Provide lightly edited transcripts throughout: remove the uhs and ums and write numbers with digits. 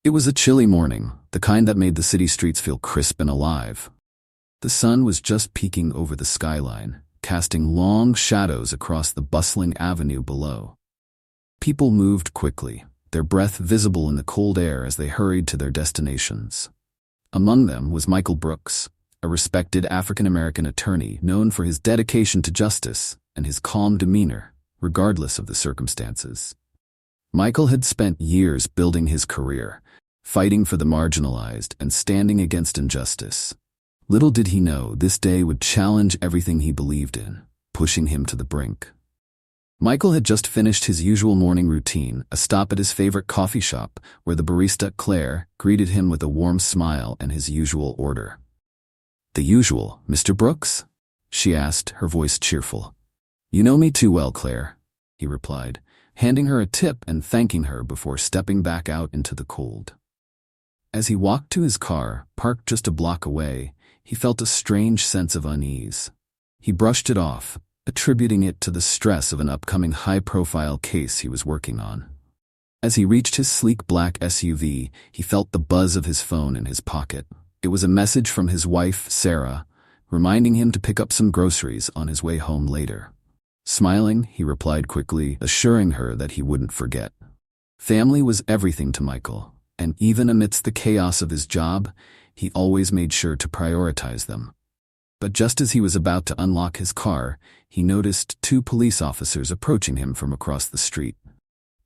It was a chilly morning, the kind that made the city streets feel crisp and alive. The sun was just peeking over the skyline, casting long shadows across the bustling avenue below. People moved quickly, their breath visible in the cold air as they hurried to their destinations. Among them was Michael Brooks, a respected African-American attorney known for his dedication to justice and his calm demeanor, regardless of the circumstances. Michael had spent years building his career, fighting for the marginalized and standing against injustice. Little did he know this day would challenge everything he believed in, pushing him to the brink. Michael had just finished his usual morning routine, a stop at his favorite coffee shop, where the barista, Claire, greeted him with a warm smile and his usual order. "The usual, Mr. Brooks?" she asked, her voice cheerful. "You know me too well, Claire," he replied, handing her a tip and thanking her before stepping back out into the cold. As he walked to his car, parked just a block away, he felt a strange sense of unease. He brushed it off, attributing it to the stress of an upcoming high-profile case he was working on. As he reached his sleek black SUV, he felt the buzz of his phone in his pocket. It was a message from his wife, Sarah, reminding him to pick up some groceries on his way home later. Smiling, he replied quickly, assuring her that he wouldn't forget. Family was everything to Michael, and even amidst the chaos of his job, he always made sure to prioritize them. But just as he was about to unlock his car, he noticed two police officers approaching him from across the street.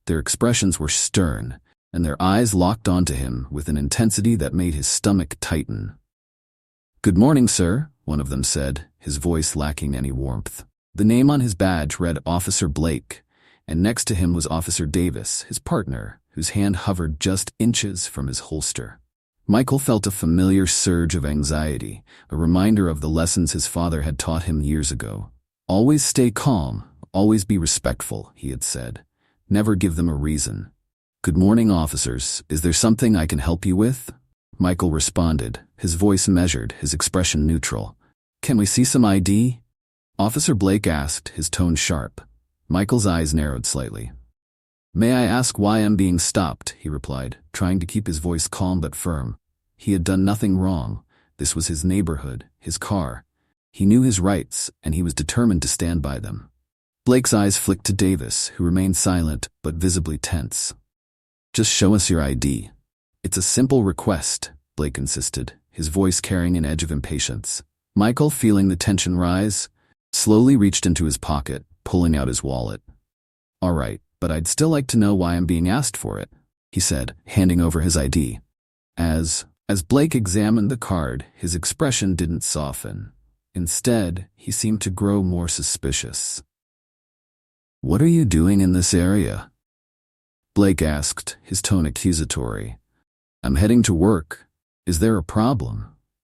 Their expressions were stern, and their eyes locked onto him with an intensity that made his stomach tighten. "Good morning, sir," one of them said, his voice lacking any warmth. The name on his badge read Officer Blake, and next to him was Officer Davis, his partner, whose hand hovered just inches from his holster. Michael felt a familiar surge of anxiety, a reminder of the lessons his father had taught him years ago. "Always stay calm, always be respectful," he had said. "Never give them a reason." "Good morning, officers. Is there something I can help you with?" Michael responded, his voice measured, his expression neutral. "Can we see some ID?" Officer Blake asked, his tone sharp. Michael's eyes narrowed slightly. "May I ask why I'm being stopped?" he replied, trying to keep his voice calm but firm. He had done nothing wrong. This was his neighborhood, his car. He knew his rights, and he was determined to stand by them. Blake's eyes flicked to Davis, who remained silent but visibly tense. "Just show us your ID." "It's a simple request," Blake insisted, his voice carrying an edge of impatience. Michael, feeling the tension rise, slowly reached into his pocket, pulling out his wallet. "All right, but I'd still like to know why I'm being asked for it," he said, handing over his ID. As Blake examined the card, his expression didn't soften. Instead, he seemed to grow more suspicious. "What are you doing in this area?" Blake asked, his tone accusatory. "I'm heading to work. Is there a problem?"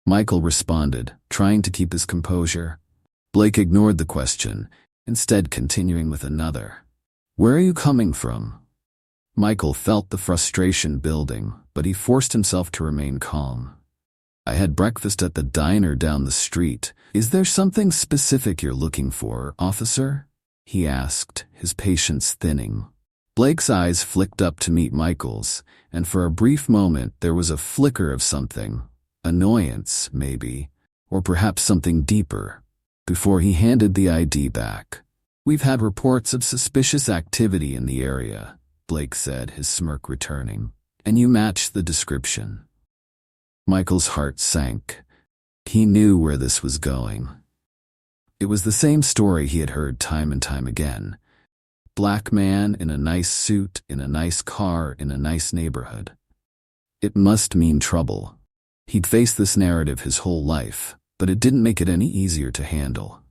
Michael responded, trying to keep his composure. Blake ignored the question, instead continuing with another. "Where are you coming from?" Michael felt the frustration building, but he forced himself to remain calm. "I had breakfast at the diner down the street. Is there something specific you're looking for, officer?" he asked, his patience thinning. Blake's eyes flicked up to meet Michael's, and for a brief moment there was a flicker of something, annoyance, maybe, or perhaps something deeper, before he handed the ID back. "We've had reports of suspicious activity in the area," Blake said, his smirk returning. "And you match the description." Michael's heart sank. He knew where this was going. It was the same story he had heard time and time again. Black man in a nice suit, in a nice car, in a nice neighborhood. It must mean trouble. He'd faced this narrative his whole life, but it didn't make it any easier to handle.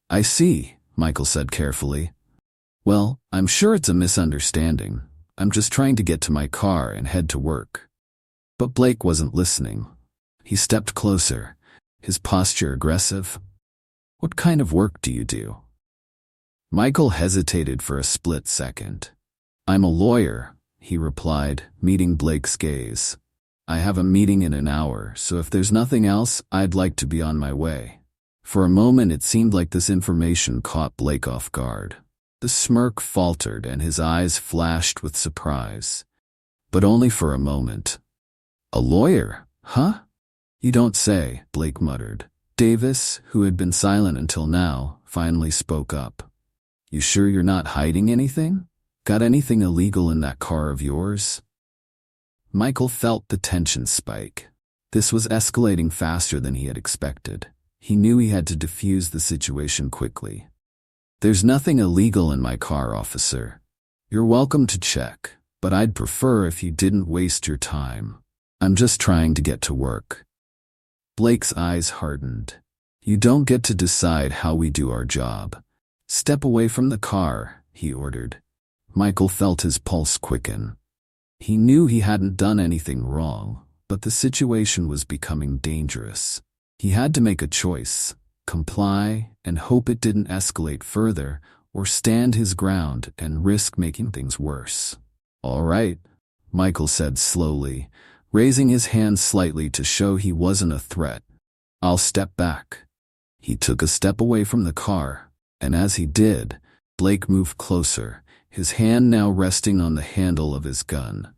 "I see," Michael said carefully. "Well, I'm sure it's a misunderstanding. I'm just trying to get to my car and head to work." But Blake wasn't listening. He stepped closer, his posture aggressive. "What kind of work do you do?" Michael hesitated for a split second. "I'm a lawyer," he replied, meeting Blake's gaze. "I have a meeting in an hour, so if there's nothing else, I'd like to be on my way." For a moment it seemed like this information caught Blake off guard. The smirk faltered and his eyes flashed with surprise. but only for a moment. A lawyer, huh? You don't say, Blake muttered. Davis, who had been silent until now, finally spoke up. You sure you're not hiding anything? Got anything illegal in that car of yours? Michael felt the tension spike. This was escalating faster than he had expected. He knew he had to defuse the situation quickly. There's nothing illegal in my car, officer. You're welcome to check, but I'd prefer if you didn't waste your time. I'm just trying to get to work. Blake's eyes hardened. You don't get to decide how we do our job. Step away from the car, he ordered. Michael felt his pulse quicken. He knew he hadn't done anything wrong, but the situation was becoming dangerous. He had to make a choice, comply and hope it didn't escalate further, or stand his ground and risk making things worse. All right, Michael said slowly, raising his hand slightly to show he wasn't a threat. I'll step back. He took a step away from the car, and as he did, Blake moved closer, his hand now resting on the handle of his gun.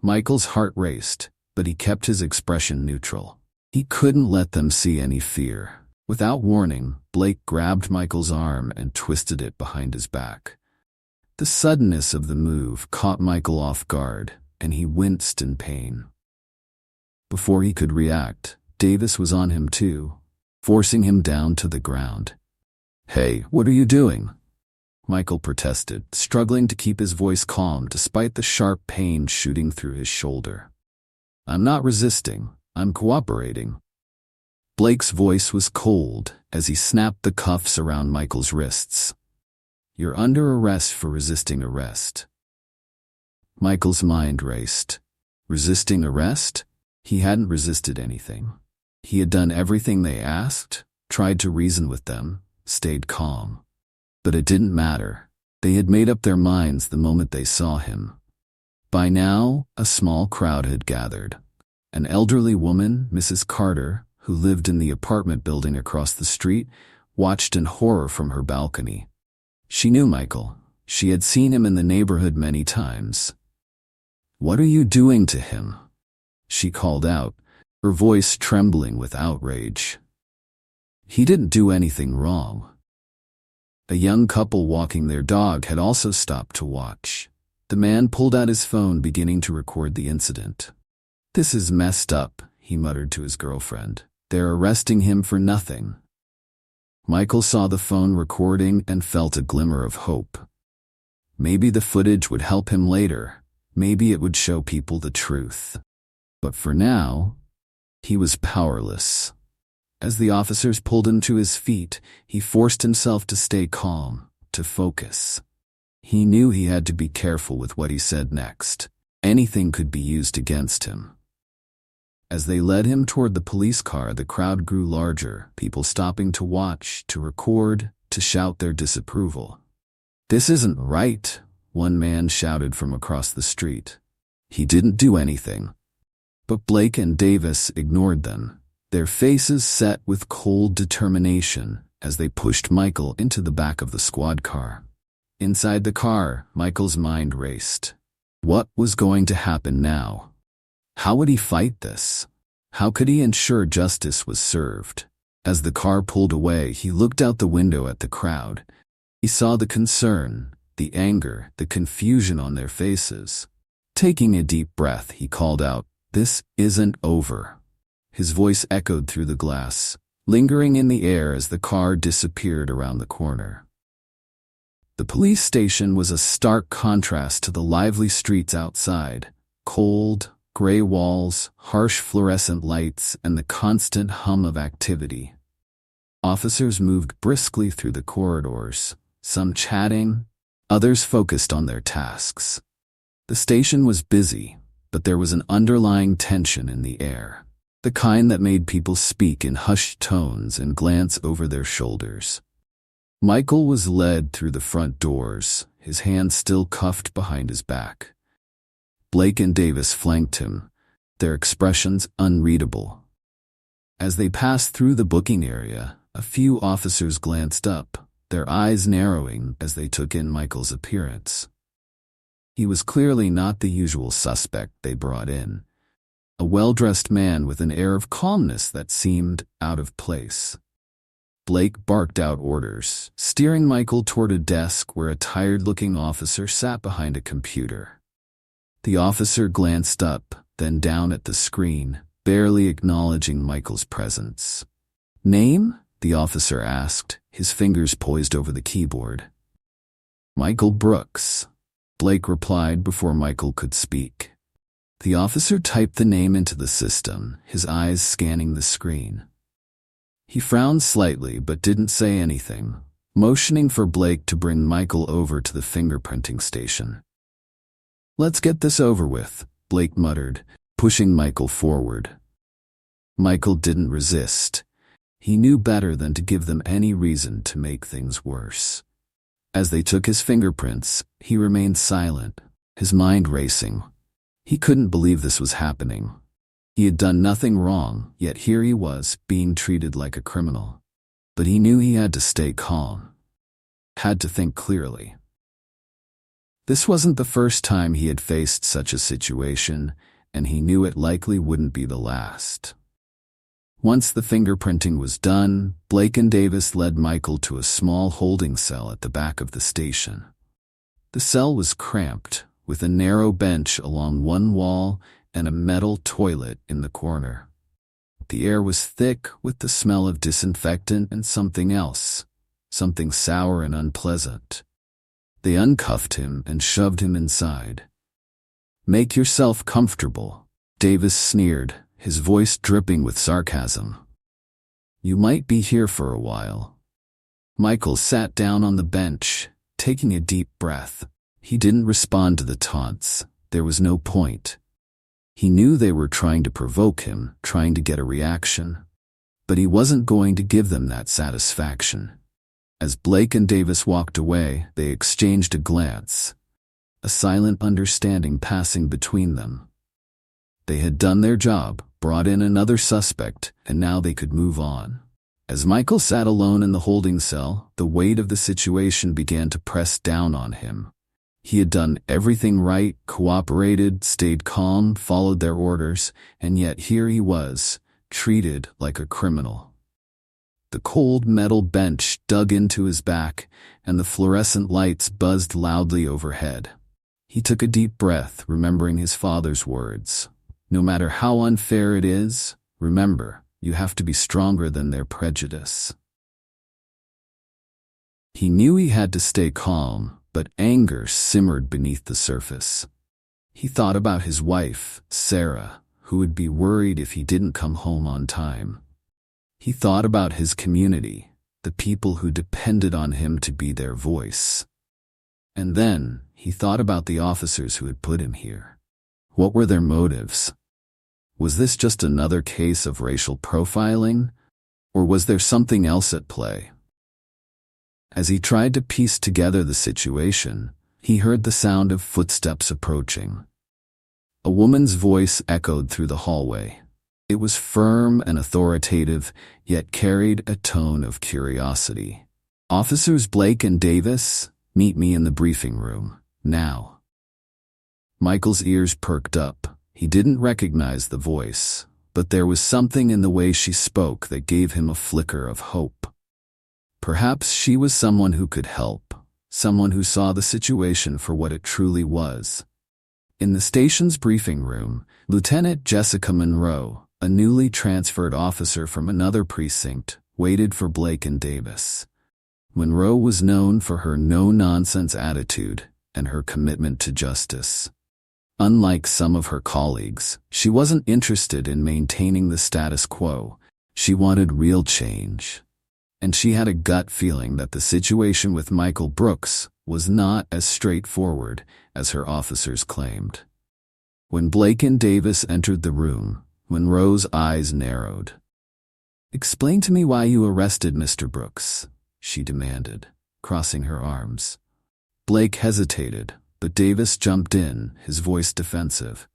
Michael's heart raced, but he kept his expression neutral. He couldn't let them see any fear. Without warning, Blake grabbed Michael's arm and twisted it behind his back. The suddenness of the move caught Michael off guard, and he winced in pain. Before he could react, Davis was on him too, forcing him down to the ground. Hey, what are you doing? Michael protested, struggling to keep his voice calm despite the sharp pain shooting through his shoulder. I'm not resisting, I'm cooperating. Blake's voice was cold as he snapped the cuffs around Michael's wrists. You're under arrest for resisting arrest. Michael's mind raced. Resisting arrest? He hadn't resisted anything. He had done everything they asked, tried to reason with them, stayed calm. But it didn't matter. They had made up their minds the moment they saw him. By now, a small crowd had gathered. An elderly woman, Mrs. Carter, who lived in the apartment building across the street, watched in horror from her balcony. She knew Michael. She had seen him in the neighborhood many times. What are you doing to him? She called out, her voice trembling with outrage. He didn't do anything wrong. A young couple walking their dog had also stopped to watch. The man pulled out his phone, beginning to record the incident. This is messed up, he muttered to his girlfriend. They're arresting him for nothing. Michael saw the phone recording and felt a glimmer of hope. Maybe the footage would help him later. Maybe it would show people the truth. But for now, he was powerless. As the officers pulled him to his feet, he forced himself to stay calm, to focus. He knew he had to be careful with what he said next. Anything could be used against him. As they led him toward the police car, the crowd grew larger, people stopping to watch, to record, to shout their disapproval. This isn't right, one man shouted from across the street. He didn't do anything. But Blake and Davis ignored them, their faces set with cold determination as they pushed Michael into the back of the squad car. Inside the car, Michael's mind raced. What was going to happen now? How would he fight this? How could he ensure justice was served? As the car pulled away, he looked out the window at the crowd. He saw the concern, the anger, the confusion on their faces. Taking a deep breath, he called out, "This isn't over." His voice echoed through the glass, lingering in the air as the car disappeared around the corner. The police station was a stark contrast to the lively streets outside. Cold, gray walls, harsh fluorescent lights, and the constant hum of activity. Officers moved briskly through the corridors, some chatting, others focused on their tasks. The station was busy, but there was an underlying tension in the air, the kind that made people speak in hushed tones and glance over their shoulders. Michael was led through the front doors, his hands still cuffed behind his back. Blake and Davis flanked him, their expressions unreadable. As they passed through the booking area, a few officers glanced up, their eyes narrowing as they took in Michael's appearance. He was clearly not the usual suspect they brought in. A well-dressed man with an air of calmness that seemed out of place. Blake barked out orders, steering Michael toward a desk where a tired-looking officer sat behind a computer. The officer glanced up, then down at the screen, barely acknowledging Michael's presence. "Name?" the officer asked, his fingers poised over the keyboard. "Michael Brooks," Blake replied before Michael could speak. The officer typed the name into the system, his eyes scanning the screen. He frowned slightly but didn't say anything, motioning for Blake to bring Michael over to the fingerprinting station. "Let's get this over with," Blake muttered, pushing Michael forward. Michael didn't resist. He knew better than to give them any reason to make things worse. As they took his fingerprints, he remained silent, his mind racing. He couldn't believe this was happening. He had done nothing wrong, yet here he was, being treated like a criminal. But he knew he had to stay calm. Had to think clearly. This wasn't the first time he had faced such a situation, and he knew it likely wouldn't be the last. Once the fingerprinting was done, Blake and Davis led Michael to a small holding cell at the back of the station. The cell was cramped, with a narrow bench along one wall and a metal toilet in the corner. The air was thick with the smell of disinfectant and something else, something sour and unpleasant. They uncuffed him and shoved him inside. "Make yourself comfortable," Davis sneered, his voice dripping with sarcasm. "You might be here for a while." Michael sat down on the bench, taking a deep breath. He didn't respond to the taunts. There was no point. He knew they were trying to provoke him, trying to get a reaction. But he wasn't going to give them that satisfaction. As Blake and Davis walked away, they exchanged a glance, a silent understanding passing between them. They had done their job, brought in another suspect, and now they could move on. As Michael sat alone in the holding cell, the weight of the situation began to press down on him. He had done everything right, cooperated, stayed calm, followed their orders, and yet here he was, treated like a criminal. The cold metal bench dug into his back, and the fluorescent lights buzzed loudly overhead. He took a deep breath, remembering his father's words. "No matter how unfair it is, remember, you have to be stronger than their prejudice." He knew he had to stay calm, but anger simmered beneath the surface. He thought about his wife, Sarah, who would be worried if he didn't come home on time. He thought about his community, the people who depended on him to be their voice. And then, he thought about the officers who had put him here. What were their motives? Was this just another case of racial profiling? Or was there something else at play? As he tried to piece together the situation, he heard the sound of footsteps approaching. A woman's voice echoed through the hallway. It was firm and authoritative, yet carried a tone of curiosity. "Officers Blake and Davis, meet me in the briefing room, now." Michael's ears perked up. He didn't recognize the voice, but there was something in the way she spoke that gave him a flicker of hope. Perhaps she was someone who could help, someone who saw the situation for what it truly was. In the station's briefing room, Lieutenant Jessica Monroe, a newly transferred officer from another precinct, waited for Blake and Davis. Monroe was known for her no-nonsense attitude and her commitment to justice. Unlike some of her colleagues, she wasn't interested in maintaining the status quo. She wanted real change. And she had a gut feeling that the situation with Michael Brooks was not as straightforward as her officers claimed. When Blake and Davis entered the room, Monroe's eyes narrowed. "Explain to me why you arrested Mr. Brooks," she demanded, crossing her arms. Blake hesitated, but Davis jumped in, his voice defensive.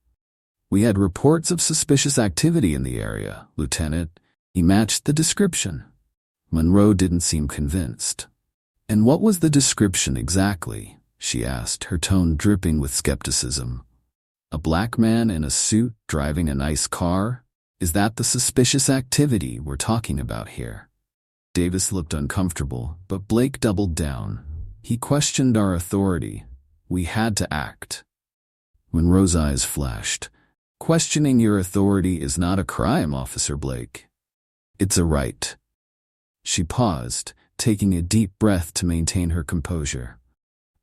"We had reports of suspicious activity in the area, Lieutenant." He matched the description. Monroe didn't seem convinced. "And what was the description exactly?" she asked, her tone dripping with skepticism. A black man in a suit driving a nice car? Is that the suspicious activity we're talking about here? Davis looked uncomfortable, but Blake doubled down. He questioned our authority. We had to act. Monroe's eyes flashed. Questioning your authority is not a crime, Officer Blake. It's a right. She paused, taking a deep breath to maintain her composure.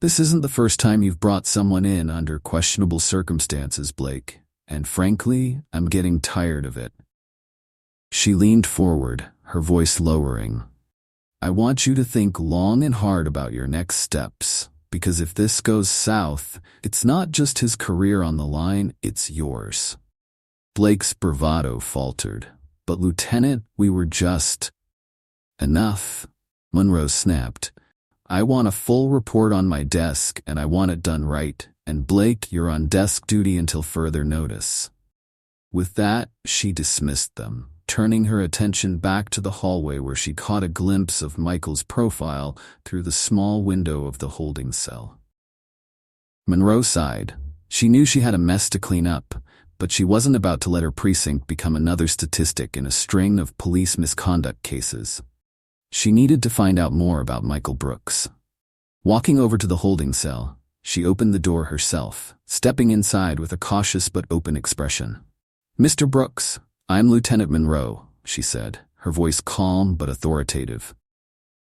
This isn't the first time you've brought someone in under questionable circumstances, Blake, and frankly, I'm getting tired of it. She leaned forward, her voice lowering. I want you to think long and hard about your next steps, because if this goes south, it's not just his career on the line, it's yours. Blake's bravado faltered. But Lieutenant, we were just... Enough, Monroe snapped. I want a full report on my desk, and I want it done right, and Blake, you're on desk duty until further notice. With that, she dismissed them, turning her attention back to the hallway where she caught a glimpse of Michael's profile through the small window of the holding cell. Monroe sighed. She knew she had a mess to clean up, but she wasn't about to let her precinct become another statistic in a string of police misconduct cases. She needed to find out more about Michael Brooks. Walking over to the holding cell, she opened the door herself, stepping inside with a cautious but open expression. Mr. Brooks, I'm Lieutenant Monroe, she said, her voice calm but authoritative.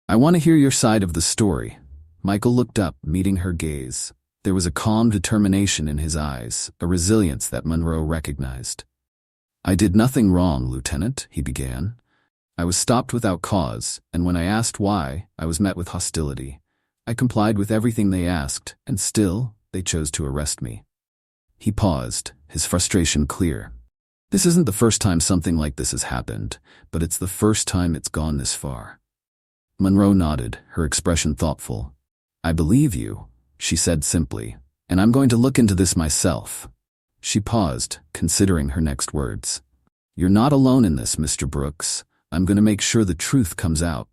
I want to hear your side of the story. Michael looked up, meeting her gaze. There was a calm determination in his eyes, a resilience that Monroe recognized. I did nothing wrong, Lieutenant, he began. I was stopped without cause, and when I asked why, I was met with hostility. I complied with everything they asked, and still, they chose to arrest me. He paused, his frustration clear. This isn't the first time something like this has happened, but it's the first time it's gone this far. Monroe nodded, her expression thoughtful. I believe you, she said simply, and I'm going to look into this myself. She paused, considering her next words. You're not alone in this, Mr. Brooks. I'm going to make sure the truth comes out.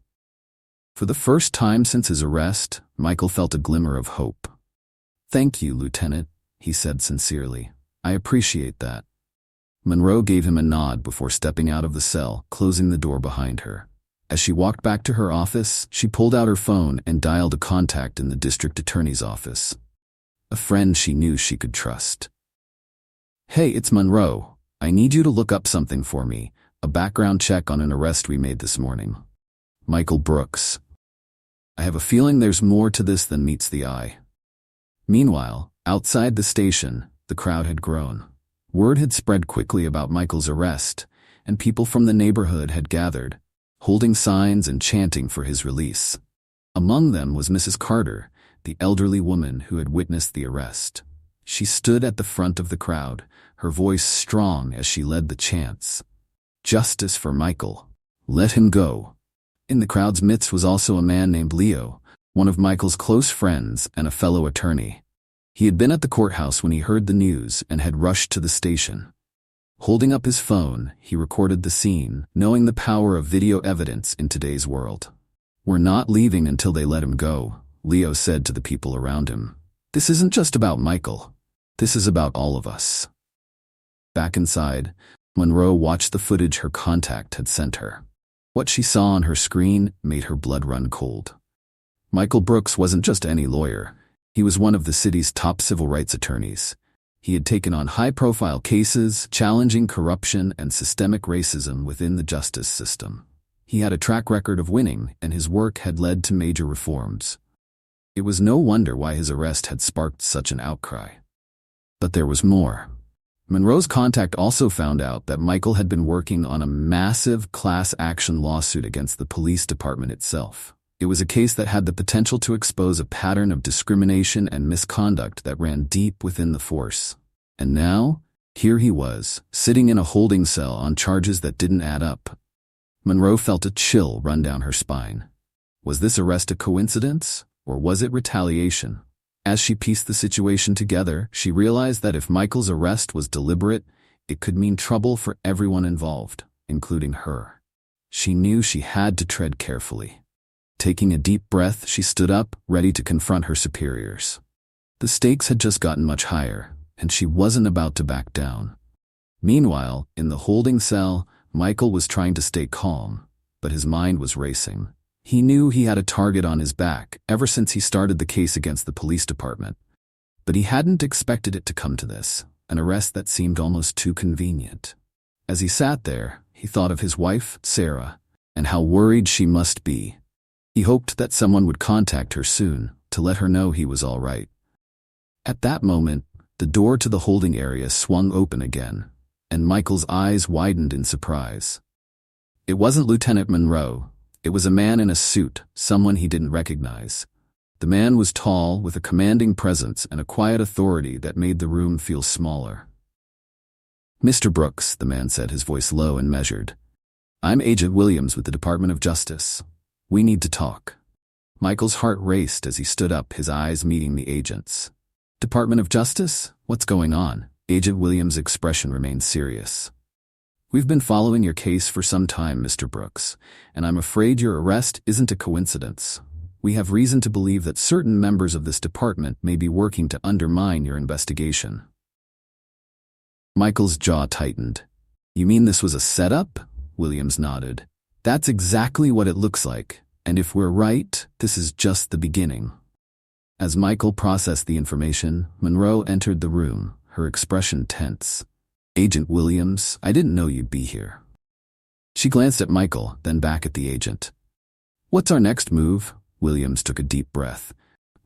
For the first time since his arrest, Michael felt a glimmer of hope. Thank you, Lieutenant, he said sincerely. I appreciate that. Monroe gave him a nod before stepping out of the cell, closing the door behind her. As she walked back to her office, she pulled out her phone and dialed a contact in the district attorney's office. A friend she knew she could trust. Hey, it's Monroe. I need you to look up something for me. A background check on an arrest we made this morning. Michael Brooks. I have a feeling there's more to this than meets the eye. Meanwhile, outside the station, the crowd had grown. Word had spread quickly about Michael's arrest, and people from the neighborhood had gathered, holding signs and chanting for his release. Among them was Mrs. Carter, the elderly woman who had witnessed the arrest. She stood at the front of the crowd, her voice strong as she led the chants. Justice for Michael. Let him go. In the crowd's midst was also a man named Leo, one of Michael's close friends and a fellow attorney. He had been at the courthouse when he heard the news and had rushed to the station. Holding up his phone, he recorded the scene, knowing the power of video evidence in today's world. We're not leaving until they let him go, Leo said to the people around him. This isn't just about Michael. This is about all of us. Back inside, Monroe watched the footage her contact had sent her. What she saw on her screen made her blood run cold. Michael Brooks wasn't just any lawyer. He was one of the city's top civil rights attorneys. He had taken on high-profile cases, challenging corruption and systemic racism within the justice system. He had a track record of winning, and his work had led to major reforms. It was no wonder why his arrest had sparked such an outcry. But there was more. Monroe's contact also found out that Michael had been working on a massive class action lawsuit against the police department itself. It was a case that had the potential to expose a pattern of discrimination and misconduct that ran deep within the force. And now, here he was, sitting in a holding cell on charges that didn't add up. Monroe felt a chill run down her spine. Was this arrest a coincidence, or was it retaliation? As she pieced the situation together, she realized that if Michael's arrest was deliberate, it could mean trouble for everyone involved, including her. She knew she had to tread carefully. Taking a deep breath, she stood up, ready to confront her superiors. The stakes had just gotten much higher, and she wasn't about to back down. Meanwhile, in the holding cell, Michael was trying to stay calm, but his mind was racing. He knew he had a target on his back ever since he started the case against the police department. But he hadn't expected it to come to this, an arrest that seemed almost too convenient. As he sat there, he thought of his wife, Sarah, and how worried she must be. He hoped that someone would contact her soon to let her know he was all right. At that moment, the door to the holding area swung open again, and Michael's eyes widened in surprise. It wasn't Lieutenant Monroe. It was a man in a suit, someone he didn't recognize. The man was tall, with a commanding presence and a quiet authority that made the room feel smaller. "Mr. Brooks," the man said, his voice low and measured. "I'm Agent Williams with the Department of Justice. We need to talk." Michael's heart raced as he stood up, his eyes meeting the agent's. "Department of Justice? What's going on?" Agent Williams' expression remained serious. "We've been following your case for some time, Mr. Brooks, and I'm afraid your arrest isn't a coincidence. We have reason to believe that certain members of this department may be working to undermine your investigation." Michael's jaw tightened. "You mean this was a setup?" Williams nodded. "That's exactly what it looks like, and if we're right, this is just the beginning." As Michael processed the information, Monroe entered the room, her expression tense. "Agent Williams, I didn't know you'd be here." She glanced at Michael, then back at the agent. "What's our next move?" Williams took a deep breath.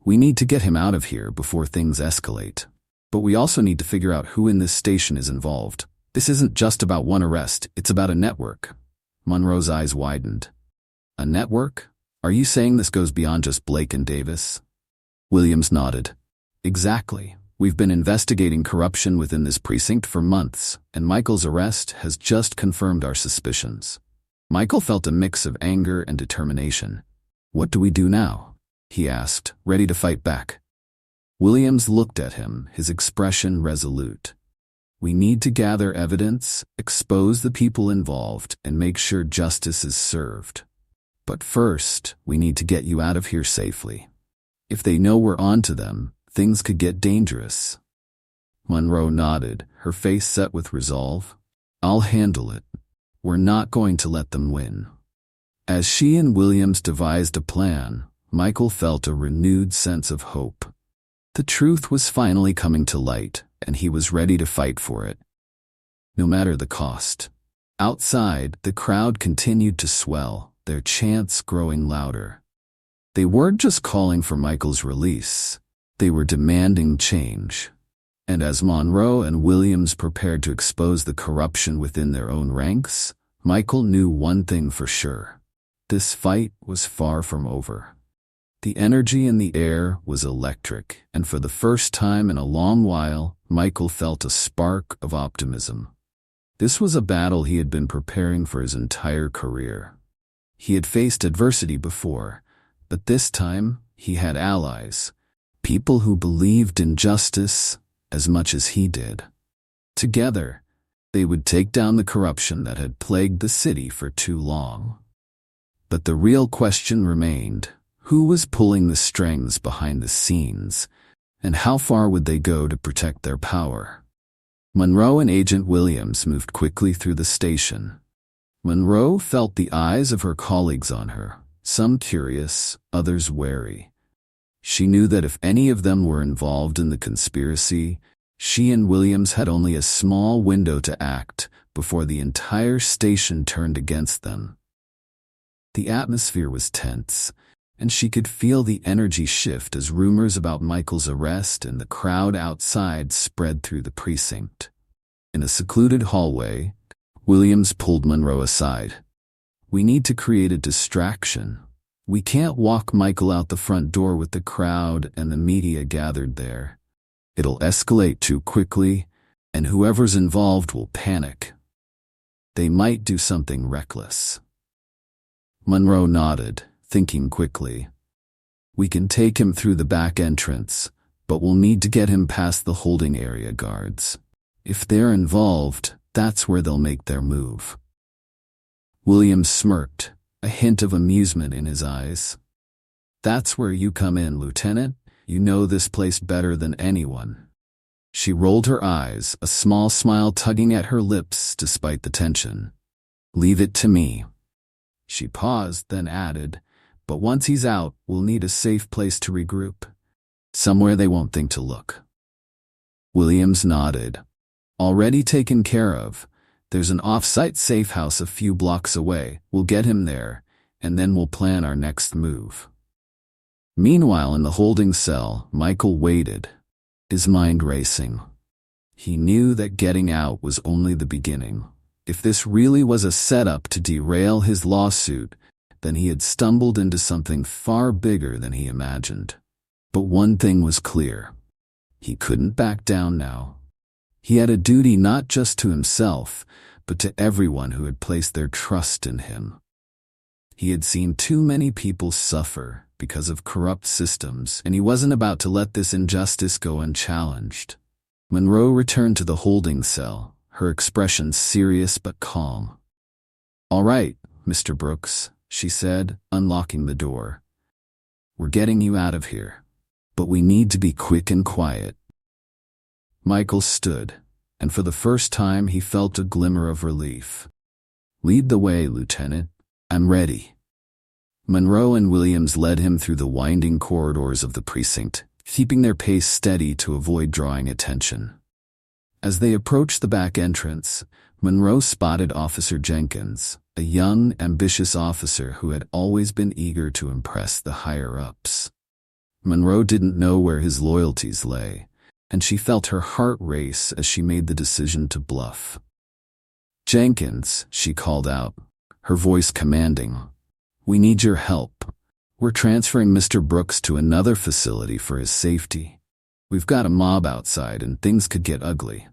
"We need to get him out of here before things escalate. But we also need to figure out who in this station is involved. This isn't just about one arrest, it's about a network." Monroe's eyes widened. "A network? Are you saying this goes beyond just Blake and Davis?" Williams nodded. "Exactly. We've been investigating corruption within this precinct for months, and Michael's arrest has just confirmed our suspicions." Michael felt a mix of anger and determination. "What do we do now?" he asked, ready to fight back. Williams looked at him, his expression resolute. "We need to gather evidence, expose the people involved, and make sure justice is served. But first, we need to get you out of here safely. If they know we're onto them, things could get dangerous." Monroe nodded, her face set with resolve. "I'll handle it. We're not going to let them win." As she and Williams devised a plan, Michael felt a renewed sense of hope. The truth was finally coming to light, and he was ready to fight for it, no matter the cost. Outside, the crowd continued to swell, their chants growing louder. They weren't just calling for Michael's release. They were demanding change. And as Monroe and Williams prepared to expose the corruption within their own ranks, Michael knew one thing for sure. This fight was far from over. The energy in the air was electric, and for the first time in a long while, Michael felt a spark of optimism. This was a battle he had been preparing for his entire career. He had faced adversity before, but this time he had allies, people who believed in justice as much as he did. Together, they would take down the corruption that had plagued the city for too long. But the real question remained: who was pulling the strings behind the scenes, and how far would they go to protect their power? Monroe and Agent Williams moved quickly through the station. Monroe felt the eyes of her colleagues on her, some curious, others wary. She knew that if any of them were involved in the conspiracy, she and Williams had only a small window to act before the entire station turned against them. The atmosphere was tense, and she could feel the energy shift as rumors about Michael's arrest and the crowd outside spread through the precinct. In a secluded hallway, Williams pulled Monroe aside. "We need to create a distraction. We can't walk Michael out the front door with the crowd and the media gathered there. It'll escalate too quickly, and whoever's involved will panic. They might do something reckless." Monroe nodded, thinking quickly. "We can take him through the back entrance, but we'll need to get him past the holding area guards. If they're involved, that's where they'll make their move." Williams smirked, a hint of amusement in his eyes. That's where you come in, Lieutenant. You know this place better than anyone. She rolled her eyes, a small smile tugging at her lips despite the tension. Leave it to me. She paused, then added, but once he's out, we'll need a safe place to regroup. Somewhere they won't think to look. Williams nodded. Already taken care of. There's an off-site safe house a few blocks away. We'll get him there, and then we'll plan our next move. Meanwhile, in the holding cell, Michael waited, his mind racing. He knew that getting out was only the beginning. If this really was a setup to derail his lawsuit, then he had stumbled into something far bigger than he imagined. But one thing was clear. He couldn't back down now. He had a duty not just to himself, but to everyone who had placed their trust in him. He had seen too many people suffer because of corrupt systems, and he wasn't about to let this injustice go unchallenged. Monroe returned to the holding cell, her expression serious but calm. "All right, Mr. Brooks," she said, unlocking the door. "We're getting you out of here. But we need to be quick and quiet." Michael stood, and for the first time he felt a glimmer of relief. "Lead the way, Lieutenant. I'm ready." Monroe and Williams led him through the winding corridors of the precinct, keeping their pace steady to avoid drawing attention. As they approached the back entrance, Monroe spotted Officer Jenkins, a young, ambitious officer who had always been eager to impress the higher-ups. Monroe didn't know where his loyalties lay, and she felt her heart race as she made the decision to bluff. "Jenkins," she called out, her voice commanding, "we need your help. We're transferring Mr. Brooks to another facility for his safety. We've got a mob outside and things could get ugly."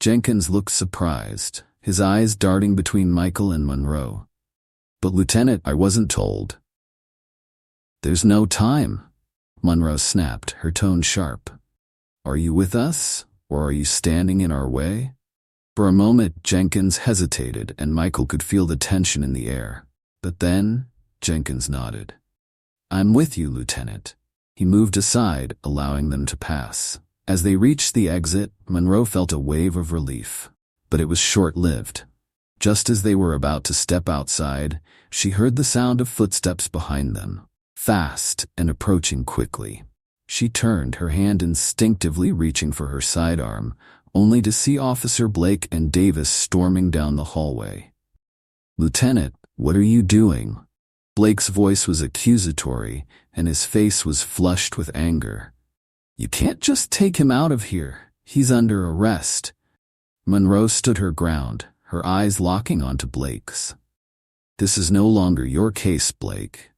Jenkins looked surprised, his eyes darting between Michael and Monroe. "But Lieutenant, I wasn't told." "There's no time," Monroe snapped, her tone sharp. "Are you with us, or are you standing in our way?" For a moment, Jenkins hesitated, and Michael could feel the tension in the air. But then, Jenkins nodded. "I'm with you, Lieutenant." He moved aside, allowing them to pass. As they reached the exit, Monroe felt a wave of relief. But it was short-lived. Just as they were about to step outside, she heard the sound of footsteps behind them, fast and approaching quickly. She turned, her hand instinctively reaching for her sidearm, only to see Officer Blake and Davis storming down the hallway. "Lieutenant, what are you doing?" Blake's voice was accusatory, and his face was flushed with anger. "You can't just take him out of here. He's under arrest." Monroe stood her ground, her eyes locking onto Blake's. "This is no longer your case, Blake.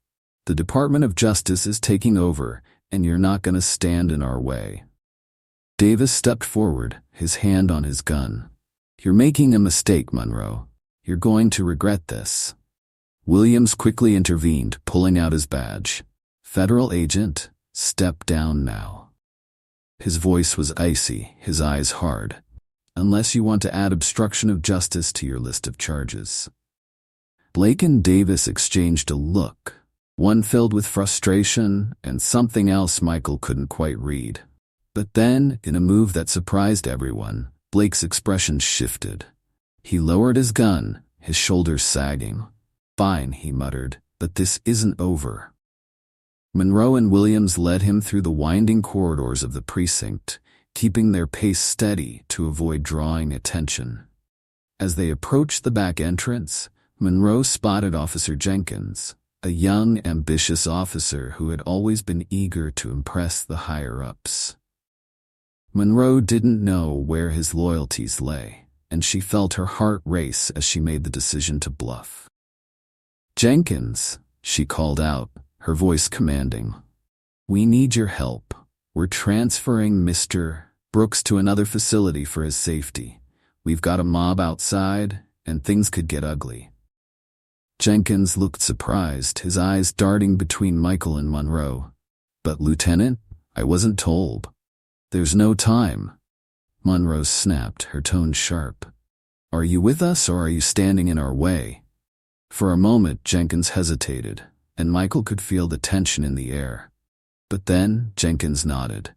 The Department of Justice is taking over, and you're not going to stand in our way." Davis stepped forward, his hand on his gun. "You're making a mistake, Monroe. You're going to regret this." Williams quickly intervened, pulling out his badge. "Federal agent, step down now." His voice was icy, his eyes hard. "Unless you want to add obstruction of justice to your list of charges." Blake and Davis exchanged a look, one filled with frustration and something else Michael couldn't quite read. But then, in a move that surprised everyone, Blake's expression shifted. He lowered his gun, his shoulders sagging. "Fine," he muttered, "but this isn't over." Monroe and Williams led him through the winding corridors of the precinct, keeping their pace steady to avoid drawing attention. As they approached the back entrance, Monroe spotted Officer Jenkins, a young, ambitious officer who had always been eager to impress the higher-ups. Monroe didn't know where his loyalties lay, and she felt her heart race as she made the decision to bluff. "Jenkins," she called out, her voice commanding, "we need your help. We're transferring Mr. Brooks to another facility for his safety. We've got a mob outside, and things could get ugly." Jenkins looked surprised, his eyes darting between Michael and Monroe. "But Lieutenant, I wasn't told." "There's no time." Monroe snapped, her tone sharp. "Are you with us or are you standing in our way?" For a moment, Jenkins hesitated, and Michael could feel the tension in the air. But then Jenkins nodded.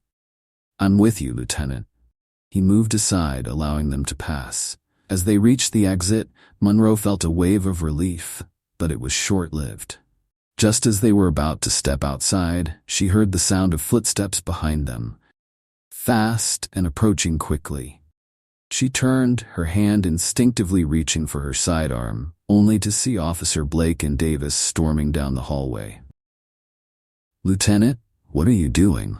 "I'm with you, Lieutenant." He moved aside, allowing them to pass. As they reached the exit, Monroe felt a wave of relief, but it was short-lived. Just as they were about to step outside, she heard the sound of footsteps behind them, fast and approaching quickly. She turned, her hand instinctively reaching for her sidearm, only to see Officer Blake and Davis storming down the hallway. "Lieutenant, what are you doing?"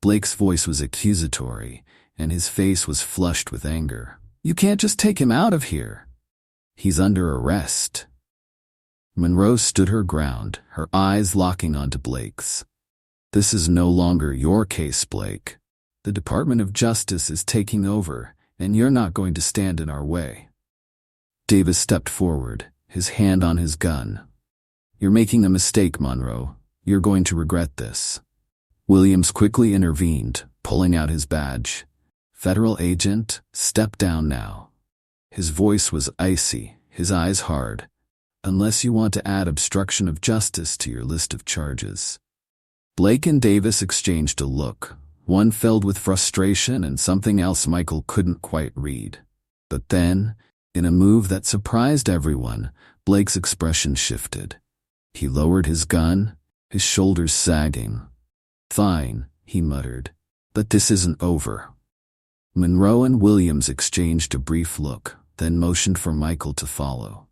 Blake's voice was accusatory, and his face was flushed with anger. "You can't just take him out of here. He's under arrest." Monroe stood her ground, her eyes locking onto Blake's. "This is no longer your case, Blake. The Department of Justice is taking over, and you're not going to stand in our way." Davis stepped forward, his hand on his gun. "You're making a mistake, Monroe. You're going to regret this." Williams quickly intervened, pulling out his badge. "Federal agent, step down now." His voice was icy, his eyes hard. "Unless you want to add obstruction of justice to your list of charges." Blake and Davis exchanged a look, one filled with frustration and something else Michael couldn't quite read. But then, in a move that surprised everyone, Blake's expression shifted. He lowered his gun, his shoulders sagging. "Fine," he muttered, "but this isn't over." Monroe and Williams exchanged a brief look, then motioned for Michael to follow.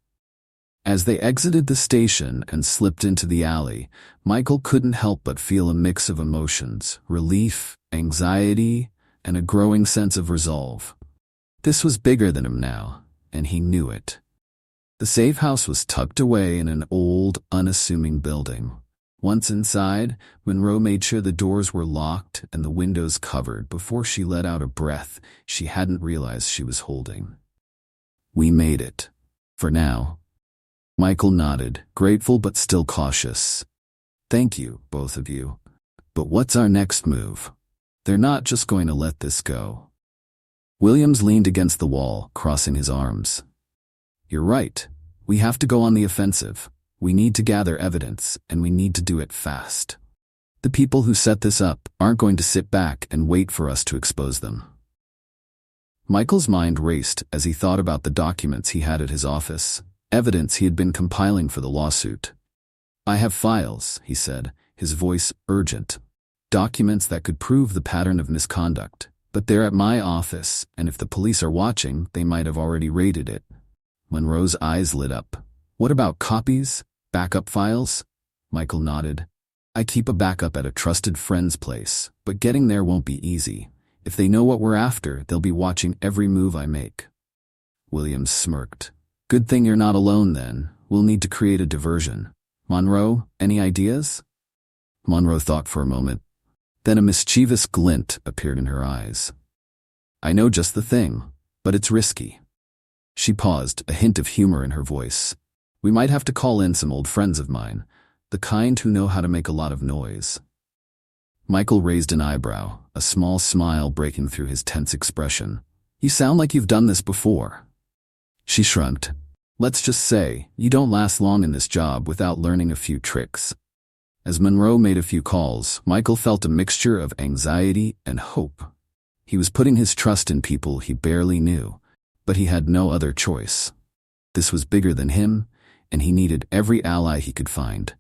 As they exited the station and slipped into the alley, Michael couldn't help but feel a mix of emotions: relief, anxiety, and a growing sense of resolve. This was bigger than him now, and he knew it. The safe house was tucked away in an old, unassuming building. Once inside, Monroe made sure the doors were locked and the windows covered before she let out a breath she hadn't realized she was holding. "We made it. For now." Michael nodded, grateful but still cautious. "Thank you, both of you. But what's our next move? They're not just going to let this go." Williams leaned against the wall, crossing his arms. "You're right. We have to go on the offensive. We need to gather evidence, and we need to do it fast. The people who set this up aren't going to sit back and wait for us to expose them." Michael's mind raced as he thought about the documents he had at his office, evidence he had been compiling for the lawsuit. "I have files," he said, his voice urgent. "Documents that could prove the pattern of misconduct, but they're at my office, and if the police are watching, they might have already raided it." Monroe's eyes lit up. "What about copies? Backup files?" Michael nodded. "I keep a backup at a trusted friend's place, but getting there won't be easy. If they know what we're after, they'll be watching every move I make." Williams smirked. "Good thing you're not alone then. We'll need to create a diversion. Monroe, any ideas?" Monroe thought for a moment. Then a mischievous glint appeared in her eyes. "I know just the thing, but it's risky." She paused, a hint of humor in her voice. "We might have to call in some old friends of mine, the kind who know how to make a lot of noise." Michael raised an eyebrow, a small smile breaking through his tense expression. "You sound like you've done this before." She shrugged. "Let's just say, you don't last long in this job without learning a few tricks." As Monroe made a few calls, Michael felt a mixture of anxiety and hope. He was putting his trust in people he barely knew, but he had no other choice. This was bigger than him, and he needed every ally he could find.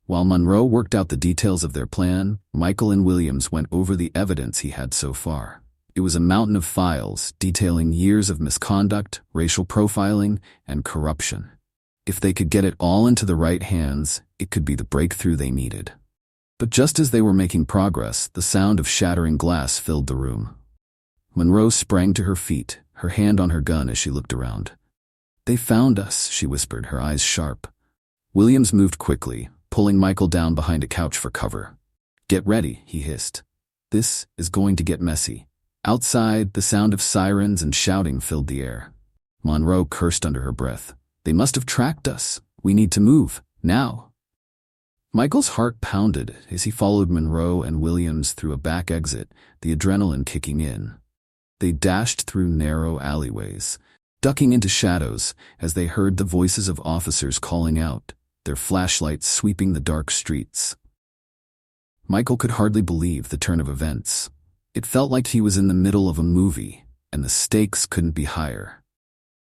While Monroe worked out the details of their plan, Michael and Williams went over the evidence he had so far. It was a mountain of files detailing years of misconduct, racial profiling, and corruption. If they could get it all into the right hands, it could be the breakthrough they needed. But just as they were making progress, the sound of shattering glass filled the room. Monroe sprang to her feet, her hand on her gun as she looked around. "They found us," she whispered, her eyes sharp. Williams moved quickly, pulling Michael down behind a couch for cover. "Get ready," he hissed. "This is going to get messy." Outside, the sound of sirens and shouting filled the air. Monroe cursed under her breath. "They must have tracked us. We need to move, now." Michael's heart pounded as he followed Monroe and Williams through a back exit, the adrenaline kicking in. They dashed through narrow alleyways, ducking into shadows as they heard the voices of officers calling out, their flashlights sweeping the dark streets. Michael could hardly believe the turn of events. It felt like he was in the middle of a movie, and the stakes couldn't be higher.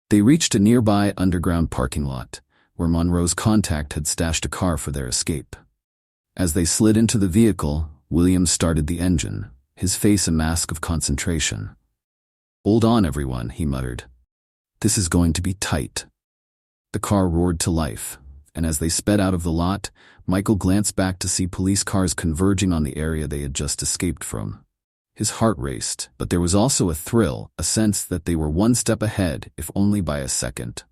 They reached a nearby underground parking lot, where Monroe's contact had stashed a car for their escape. As they slid into the vehicle, Williams started the engine, his face a mask of concentration. "Hold on, everyone," he muttered. "This is going to be tight." The car roared to life, and as they sped out of the lot, Michael glanced back to see police cars converging on the area they had just escaped from. His heart raced, but there was also a thrill, a sense that they were one step ahead, if only by a second.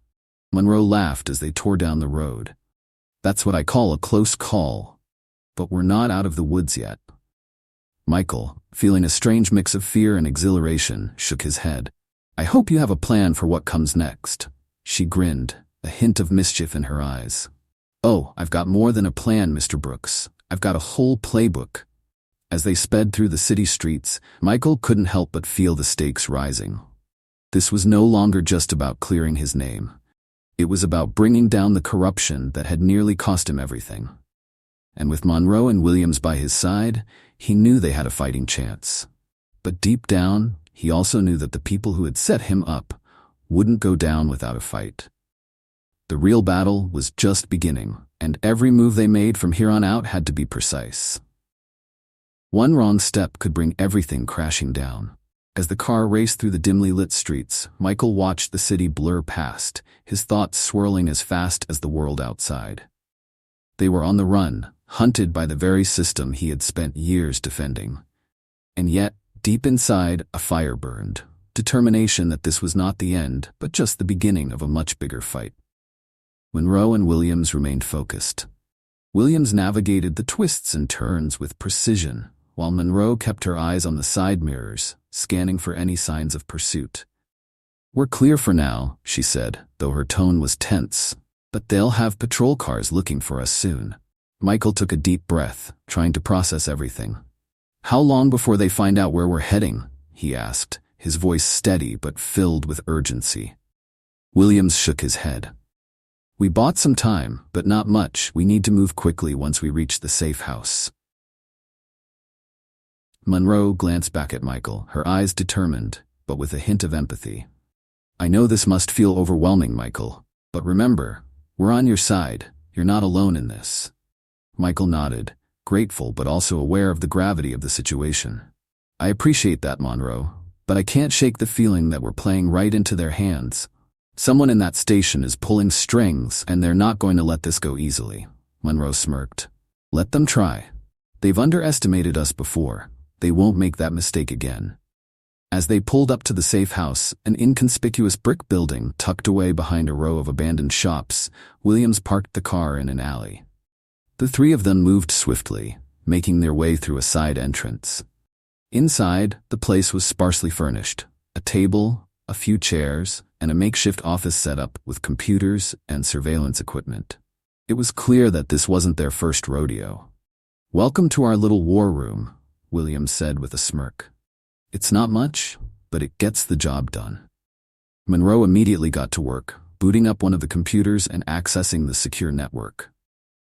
Monroe laughed as they tore down the road. "That's what I call a close call. But we're not out of the woods yet." Michael, feeling a strange mix of fear and exhilaration, shook his head. "I hope you have a plan for what comes next." She grinned, a hint of mischief in her eyes. "Oh, I've got more than a plan, Mr. Brooks. I've got a whole playbook." As they sped through the city streets, Michael couldn't help but feel the stakes rising. This was no longer just about clearing his name. It was about bringing down the corruption that had nearly cost him everything. And with Monroe and Williams by his side, he knew they had a fighting chance. But deep down, he also knew that the people who had set him up wouldn't go down without a fight. The real battle was just beginning, and every move they made from here on out had to be precise. One wrong step could bring everything crashing down. As the car raced through the dimly lit streets, Michael watched the city blur past, his thoughts swirling as fast as the world outside. They were on the run, hunted by the very system he had spent years defending. And yet, deep inside, a fire burned, determination that this was not the end, but just the beginning of a much bigger fight. Monroe and Williams remained focused. Williams navigated the twists and turns with precision, while Monroe kept her eyes on the side mirrors, scanning for any signs of pursuit. "We're clear for now," she said, though her tone was tense. "But they'll have patrol cars looking for us soon." Michael took a deep breath, trying to process everything. "How long before they find out where we're heading?" he asked, his voice steady but filled with urgency. Williams shook his head. "We bought some time, but not much. We need to move quickly once we reach the safe house." Monroe glanced back at Michael, her eyes determined, but with a hint of empathy. "I know this must feel overwhelming, Michael, but remember, we're on your side. You're not alone in this." Michael nodded, grateful but also aware of the gravity of the situation. "I appreciate that, Monroe, but I can't shake the feeling that we're playing right into their hands. Someone in that station is pulling strings, and they're not going to let this go easily." Monroe smirked. "Let them try. They've underestimated us before. They won't make that mistake again." As they pulled up to the safe house, an inconspicuous brick building tucked away behind a row of abandoned shops, Williams parked the car in an alley. The three of them moved swiftly, making their way through a side entrance. Inside, the place was sparsely furnished. A table, a few chairs, and a makeshift office setup with computers and surveillance equipment. It was clear that this wasn't their first rodeo. "Welcome to our little war room," Williams said with a smirk. "It's not much, but it gets the job done." Monroe immediately got to work, booting up one of the computers and accessing the secure network.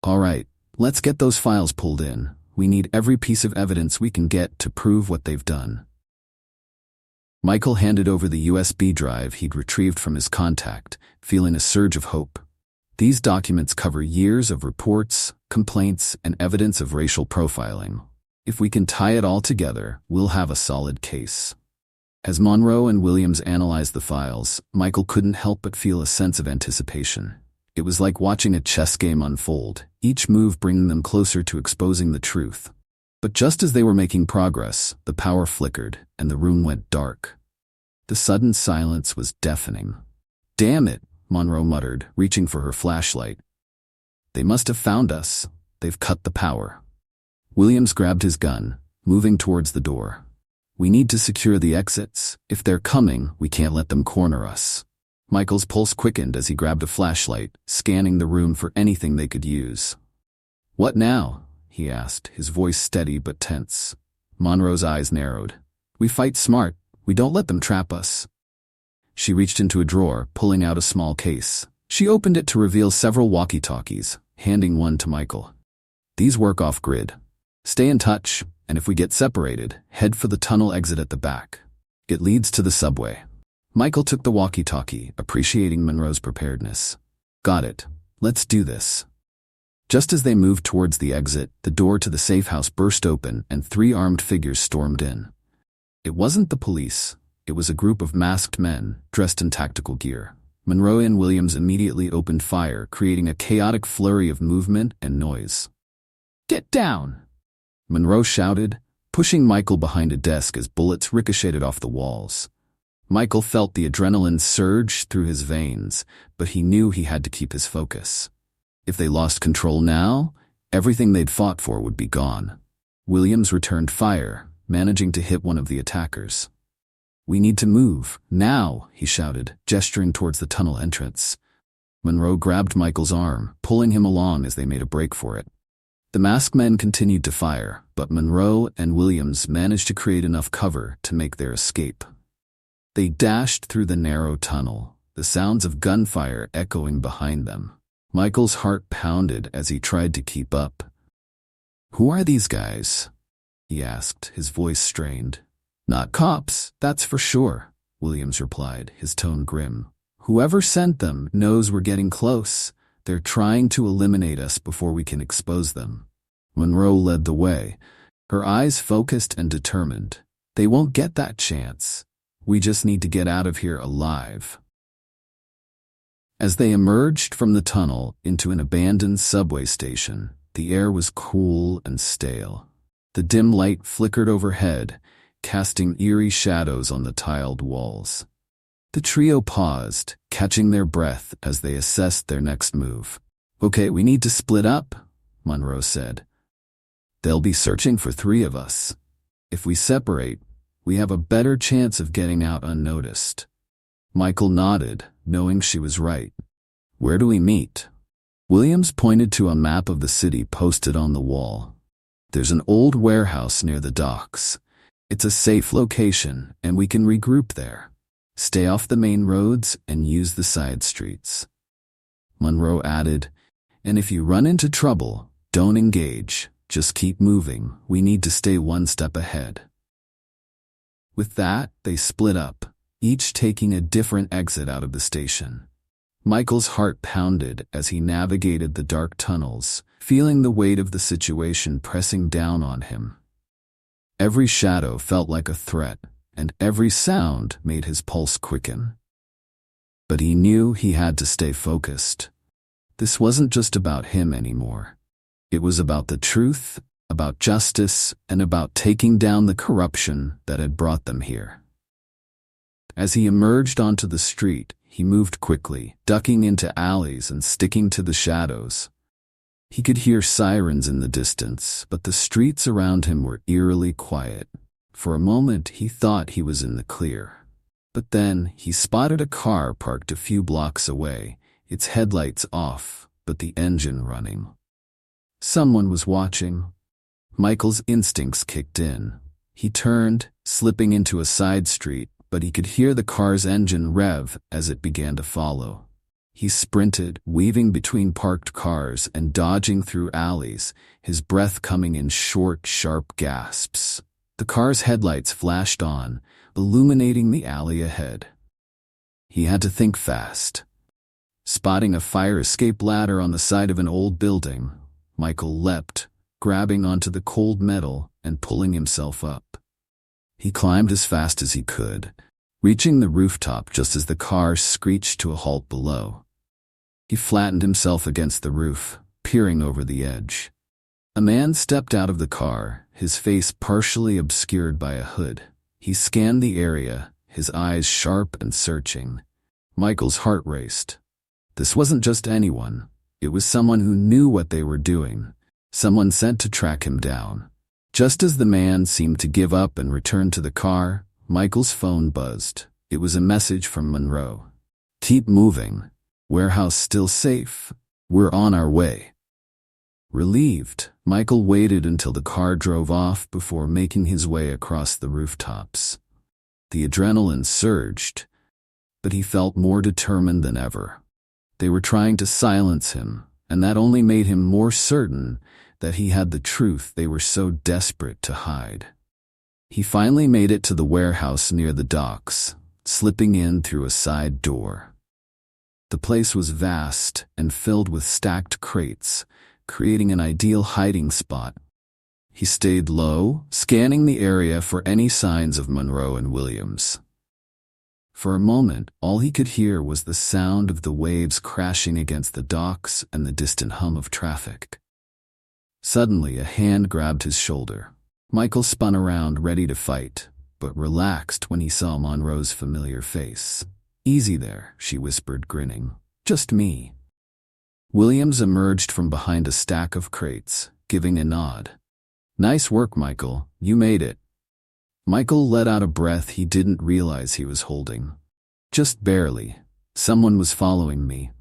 "All right, let's get those files pulled in. We need every piece of evidence we can get to prove what they've done." Michael handed over the USB drive he'd retrieved from his contact, feeling a surge of hope. These documents cover years of reports, complaints, and evidence of racial profiling. If we can tie it all together, we'll have a solid case. As Monroe and Williams analyzed the files, Michael couldn't help but feel a sense of anticipation. It was like watching a chess game unfold, each move bringing them closer to exposing the truth. But just as they were making progress, the power flickered, and the room went dark. The sudden silence was deafening. "Damn it," Monroe muttered, reaching for her flashlight. "They must have found us. They've cut the power." Williams grabbed his gun, moving towards the door. "We need to secure the exits. If they're coming, we can't let them corner us." Michael's pulse quickened as he grabbed a flashlight, scanning the room for anything they could use. "What now?" he asked, his voice steady but tense. Monroe's eyes narrowed. "We fight smart. We don't let them trap us." She reached into a drawer, pulling out a small case. She opened it to reveal several walkie-talkies, handing one to Michael. These work off-grid. Stay in touch, and if we get separated, head for the tunnel exit at the back. It leads to the subway. Michael took the walkie-talkie, appreciating Monroe's preparedness. Got it. Let's do this. Just as they moved towards the exit, the door to the safe house burst open and 3 armed figures stormed in. It wasn't the police. It was a group of masked men, dressed in tactical gear. Monroe and Williams immediately opened fire, creating a chaotic flurry of movement and noise. Get down! Monroe shouted, pushing Michael behind a desk as bullets ricocheted off the walls. Michael felt the adrenaline surge through his veins, but he knew he had to keep his focus. If they lost control now, everything they'd fought for would be gone. Williams returned fire, managing to hit one of the attackers. We need to move, now, he shouted, gesturing towards the tunnel entrance. Monroe grabbed Michael's arm, pulling him along as they made a break for it. The masked men continued to fire, but Monroe and Williams managed to create enough cover to make their escape. They dashed through the narrow tunnel, the sounds of gunfire echoing behind them. Michael's heart pounded as he tried to keep up. Who are these guys? He asked, his voice strained. Not cops, that's for sure, Williams replied, his tone grim. Whoever sent them knows we're getting close. They're trying to eliminate us before we can expose them. Monroe led the way, her eyes focused and determined. They won't get that chance. We just need to get out of here alive. As they emerged from the tunnel into an abandoned subway station, the air was cool and stale. The dim light flickered overhead, casting eerie shadows on the tiled walls. The trio paused, catching their breath as they assessed their next move. Okay, we need to split up, Monroe said. They'll be searching for 3 of us. If we separate, we have a better chance of getting out unnoticed. Michael nodded, knowing she was right. Where do we meet? Williams pointed to a map of the city posted on the wall. There's an old warehouse near the docks. It's a safe location, and we can regroup there. Stay off the main roads and use the side streets. Monroe added, and if you run into trouble, don't engage. Just keep moving. We need to stay one step ahead. With that, they split up, each taking a different exit out of the station. Michael's heart pounded as he navigated the dark tunnels, feeling the weight of the situation pressing down on him. Every shadow felt like a threat, and every sound made his pulse quicken. But he knew he had to stay focused. This wasn't just about him anymore. It was about the truth, about justice, and about taking down the corruption that had brought them here. As he emerged onto the street, he moved quickly, ducking into alleys and sticking to the shadows. He could hear sirens in the distance, but the streets around him were eerily quiet. For a moment, he thought he was in the clear. But then, he spotted a car parked a few blocks away, its headlights off, but the engine running. Someone was watching. Michael's instincts kicked in. He turned, slipping into a side street, but he could hear the car's engine rev as it began to follow. He sprinted, weaving between parked cars and dodging through alleys, his breath coming in short, sharp gasps. The car's headlights flashed on, illuminating the alley ahead. He had to think fast. Spotting a fire escape ladder on the side of an old building, Michael leapt, grabbing onto the cold metal and pulling himself up. He climbed as fast as he could, reaching the rooftop just as the car screeched to a halt below. He flattened himself against the roof, peering over the edge. A man stepped out of the car, his face partially obscured by a hood. He scanned the area, his eyes sharp and searching. Michael's heart raced. This wasn't just anyone. It was someone who knew what they were doing, someone sent to track him down. Just as the man seemed to give up and return to the car, Michael's phone buzzed. It was a message from Monroe. Keep moving. Warehouse still safe. We're on our way. Relieved, Michael waited until the car drove off before making his way across the rooftops. The adrenaline surged, but he felt more determined than ever. They were trying to silence him, and that only made him more certain that he had the truth they were so desperate to hide. He finally made it to the warehouse near the docks, slipping in through a side door. The place was vast and filled with stacked crates, creating an ideal hiding spot. He stayed low, scanning the area for any signs of Monroe and Williams. For a moment, all he could hear was the sound of the waves crashing against the docks and the distant hum of traffic. Suddenly, a hand grabbed his shoulder. Michael spun around, ready to fight, but relaxed when he saw Monroe's familiar face. "Easy there," she whispered, grinning. "Just me." Williams emerged from behind a stack of crates, giving a nod. "Nice work, Michael. You made it." Michael let out a breath he didn't realize he was holding. "Just barely. Someone was following me.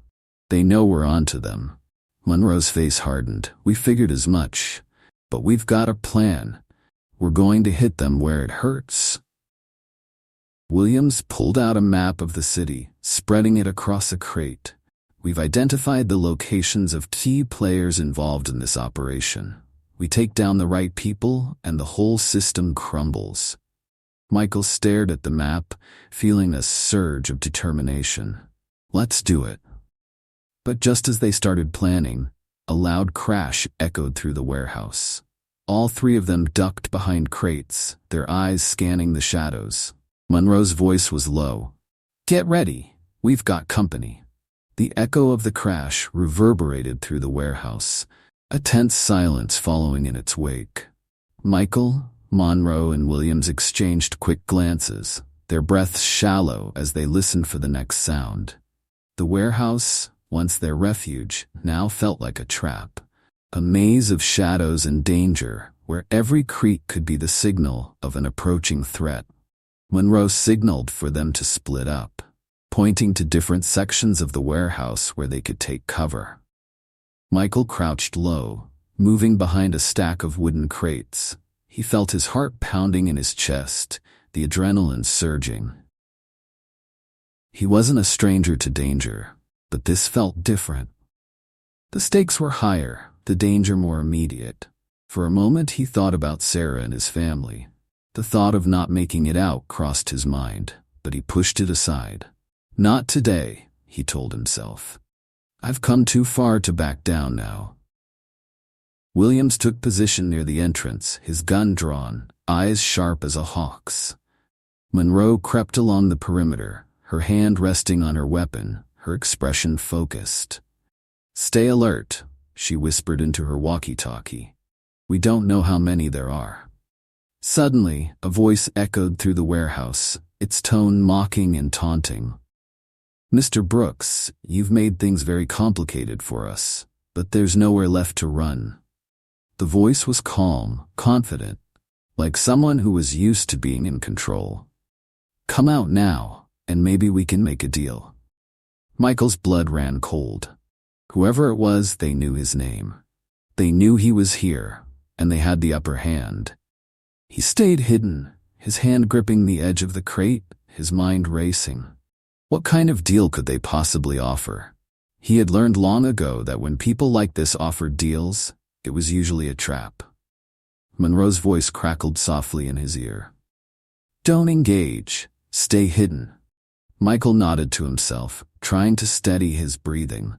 They know we're onto them." Monroe's face hardened. "We figured as much. But we've got a plan. We're going to hit them where it hurts." Williams pulled out a map of the city, spreading it across a crate. "We've identified the locations of key players involved in this operation. We take down the right people, and the whole system crumbles." Michael stared at the map, feeling a surge of determination. "Let's do it." But just as they started planning, a loud crash echoed through the warehouse. All three of them ducked behind crates, their eyes scanning the shadows. Monroe's voice was low. "Get ready. We've got company." The echo of the crash reverberated through the warehouse, a tense silence following in its wake. Michael, Monroe, and Williams exchanged quick glances, their breaths shallow as they listened for the next sound. The warehouse, once their refuge, now felt like a trap, a maze of shadows and danger where every creak could be the signal of an approaching threat. Monroe signaled for them to split up, pointing to different sections of the warehouse where they could take cover. Michael crouched low, moving behind a stack of wooden crates. He felt his heart pounding in his chest, the adrenaline surging. He wasn't a stranger to danger, but this felt different. The stakes were higher, the danger more immediate. For a moment he thought about Sarah and his family. The thought of not making it out crossed his mind, but he pushed it aside. "Not today," he told himself. "I've come too far to back down now." Williams took position near the entrance, his gun drawn, eyes sharp as a hawk's. Monroe crept along the perimeter, her hand resting on her weapon, her expression focused. "Stay alert," she whispered into her walkie-talkie. "We don't know how many there are." Suddenly, a voice echoed through the warehouse, its tone mocking and taunting. "Mr. Brooks, you've made things very complicated for us, but there's nowhere left to run." The voice was calm, confident, like someone who was used to being in control. "Come out now, and maybe we can make a deal." Michael's blood ran cold. Whoever it was, they knew his name. They knew he was here, and they had the upper hand. He stayed hidden, his hand gripping the edge of the crate, his mind racing. What kind of deal could they possibly offer? He had learned long ago that when people like this offered deals, it was usually a trap. Monroe's voice crackled softly in his ear. "Don't engage. Stay hidden." Michael nodded to himself, trying to steady his breathing.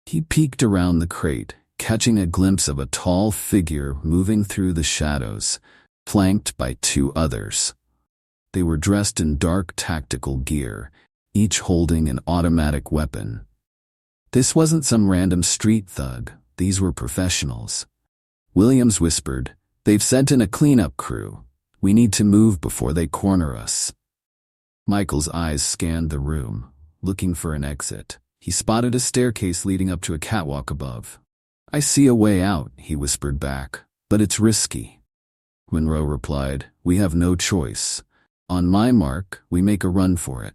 He peeked around the crate, catching a glimpse of a tall figure moving through the shadows, flanked by two others. They were dressed in dark tactical gear, each holding an automatic weapon. This wasn't some random street thug, these were professionals. Williams whispered, "They've sent in a cleanup crew. We need to move before they corner us." Michael's eyes scanned the room, looking for an exit. He spotted a staircase leading up to a catwalk above. "I see a way out," he whispered back, "but it's risky." Monroe replied, "We have no choice. On my mark, we make a run for it."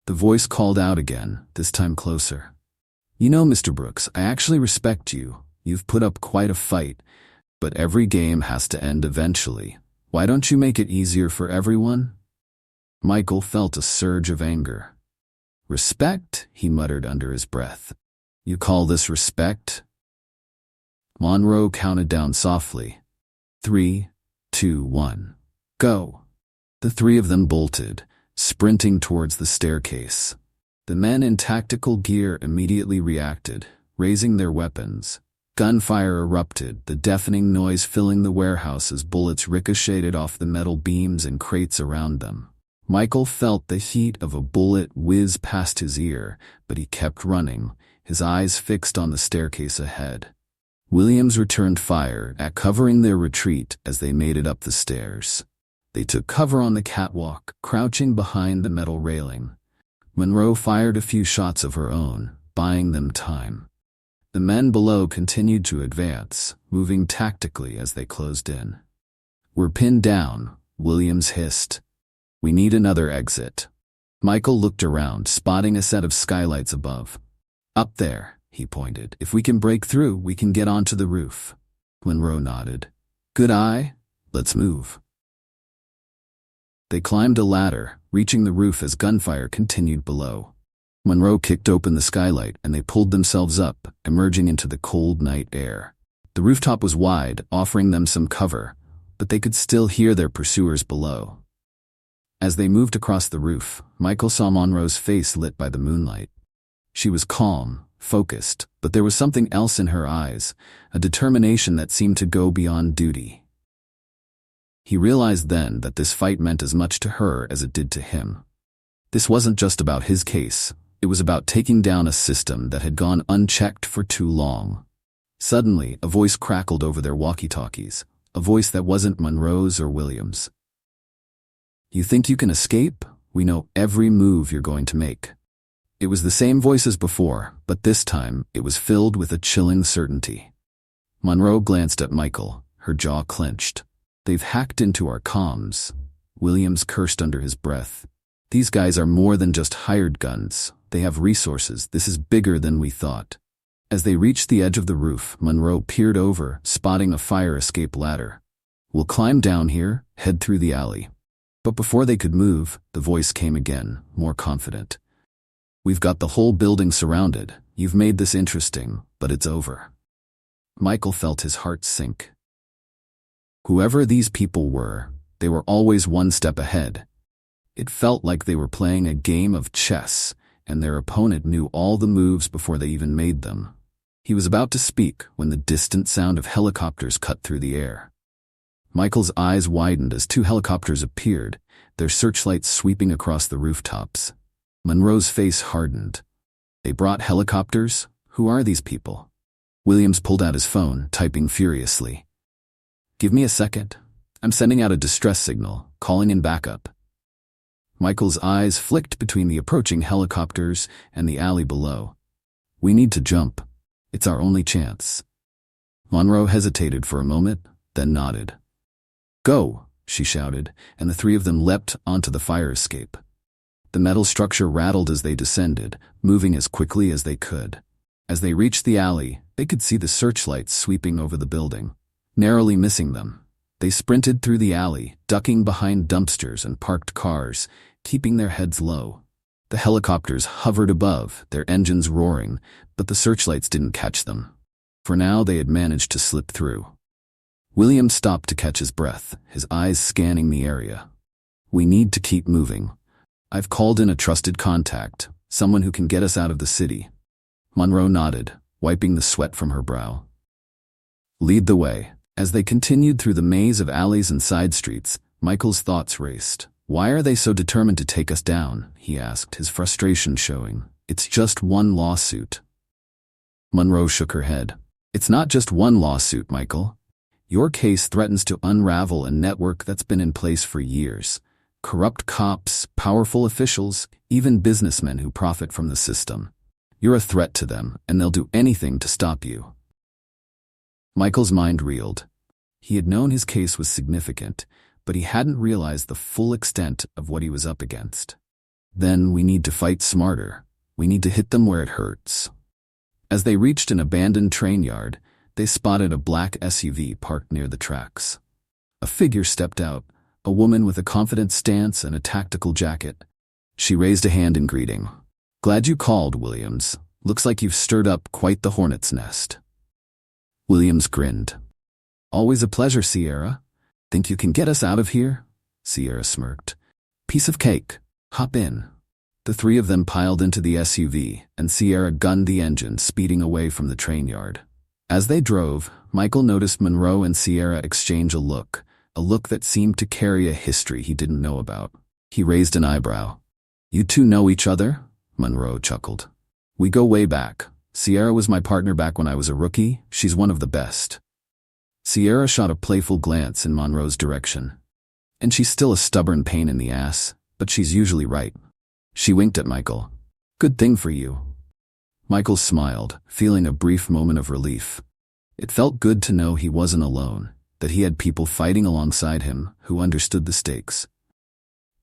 The voice called out again, this time closer. "You know, Mr. Brooks, I actually respect you. You've put up quite a fight, but every game has to end eventually. Why don't you make it easier for everyone?" Michael felt a surge of anger. "Respect?" he muttered under his breath. "You call this respect?" Monroe counted down softly. 3, 2, 1. Go. The three of them bolted, sprinting towards the staircase. The men in tactical gear immediately reacted, raising their weapons. Gunfire erupted, the deafening noise filling the warehouse as bullets ricocheted off the metal beams and crates around them. Michael felt the heat of a bullet whiz past his ear, but he kept running, his eyes fixed on the staircase ahead. Williams returned fire, covering their retreat as they made it up the stairs. They took cover on the catwalk, crouching behind the metal railing. Monroe fired a few shots of her own, buying them time. The men below continued to advance, moving tactically as they closed in. "We're pinned down," Williams hissed. "We need another exit." Michael looked around, spotting a set of skylights above. "Up there," he pointed. "If we can break through, we can get onto the roof." Monroe nodded. "Good eye. Let's move." They climbed a ladder, reaching the roof as gunfire continued below. Monroe kicked open the skylight and they pulled themselves up, emerging into the cold night air. The rooftop was wide, offering them some cover, but they could still hear their pursuers below. As they moved across the roof, Michael saw Monroe's face lit by the moonlight. She was calm, focused, but there was something else in her eyes, a determination that seemed to go beyond duty. He realized then that this fight meant as much to her as it did to him. This wasn't just about his case. It was about taking down a system that had gone unchecked for too long. Suddenly, a voice crackled over their walkie-talkies, a voice that wasn't Monroe's or Williams. "You think you can escape? We know every move you're going to make." It was the same voice as before, but this time it was filled with a chilling certainty. Monroe glanced at Michael, her jaw clenched. "They've hacked into our comms," Williams cursed under his breath. "These guys are more than just hired guns. They have resources. This is bigger than we thought." As they reached the edge of the roof, Monroe peered over, spotting a fire escape ladder. "We'll climb down here, head through the alley." But before they could move, the voice came again, more confident. "We've got the whole building surrounded. You've made this interesting, but it's over." Michael felt his heart sink. Whoever these people were, they were always one step ahead. It felt like they were playing a game of chess, and their opponent knew all the moves before they even made them. He was about to speak when the distant sound of helicopters cut through the air. Michael's eyes widened as two helicopters appeared, their searchlights sweeping across the rooftops. Monroe's face hardened. "They brought helicopters? Who are these people?" Williams pulled out his phone, typing furiously. "Give me a second. I'm sending out a distress signal, calling in backup." Michael's eyes flicked between the approaching helicopters and the alley below. "We need to jump. It's our only chance." Monroe hesitated for a moment, then nodded. "Go," she shouted, and the three of them leapt onto the fire escape. The metal structure rattled as they descended, moving as quickly as they could. As they reached the alley, they could see the searchlights sweeping over the building, narrowly missing them. They sprinted through the alley, ducking behind dumpsters and parked cars, keeping their heads low. The helicopters hovered above, their engines roaring, but the searchlights didn't catch them. For now, they had managed to slip through. William stopped to catch his breath, his eyes scanning the area. "We need to keep moving. I've called in a trusted contact, someone who can get us out of the city." Monroe nodded, wiping the sweat from her brow. "Lead the way." As they continued through the maze of alleys and side streets, Michael's thoughts raced. "Why are they so determined to take us down?" he asked, his frustration showing. "It's just one lawsuit." Monroe shook her head. "It's not just one lawsuit, Michael. Your case threatens to unravel a network that's been in place for years. Corrupt cops, powerful officials, even businessmen who profit from the system. You're a threat to them, and they'll do anything to stop you." Michael's mind reeled. He had known his case was significant, but he hadn't realized the full extent of what he was up against. "Then we need to fight smarter. We need to hit them where it hurts." As they reached an abandoned train yard, they spotted a black SUV parked near the tracks. A figure stepped out, a woman with a confident stance and a tactical jacket. She raised a hand in greeting. "Glad you called, Williams. Looks like you've stirred up quite the hornet's nest." Williams grinned. Always a pleasure, Sierra. Think you can get us out of here? Sierra smirked. Piece of cake. Hop in. The three of them piled into the SUV, and Sierra gunned the engine, speeding away from the train yard. As they drove, Michael noticed Monroe and Sierra exchange a look that seemed to carry a history he didn't know about. He raised an eyebrow. You two know each other? Monroe chuckled. We go way back. Sierra was my partner back when I was a rookie. She's one of the best. Sierra shot a playful glance in Monroe's direction. And she's still a stubborn pain in the ass, but she's usually right. She winked at Michael. Good thing for you. Michael smiled, feeling a brief moment of relief. It felt good to know he wasn't alone, that he had people fighting alongside him who understood the stakes.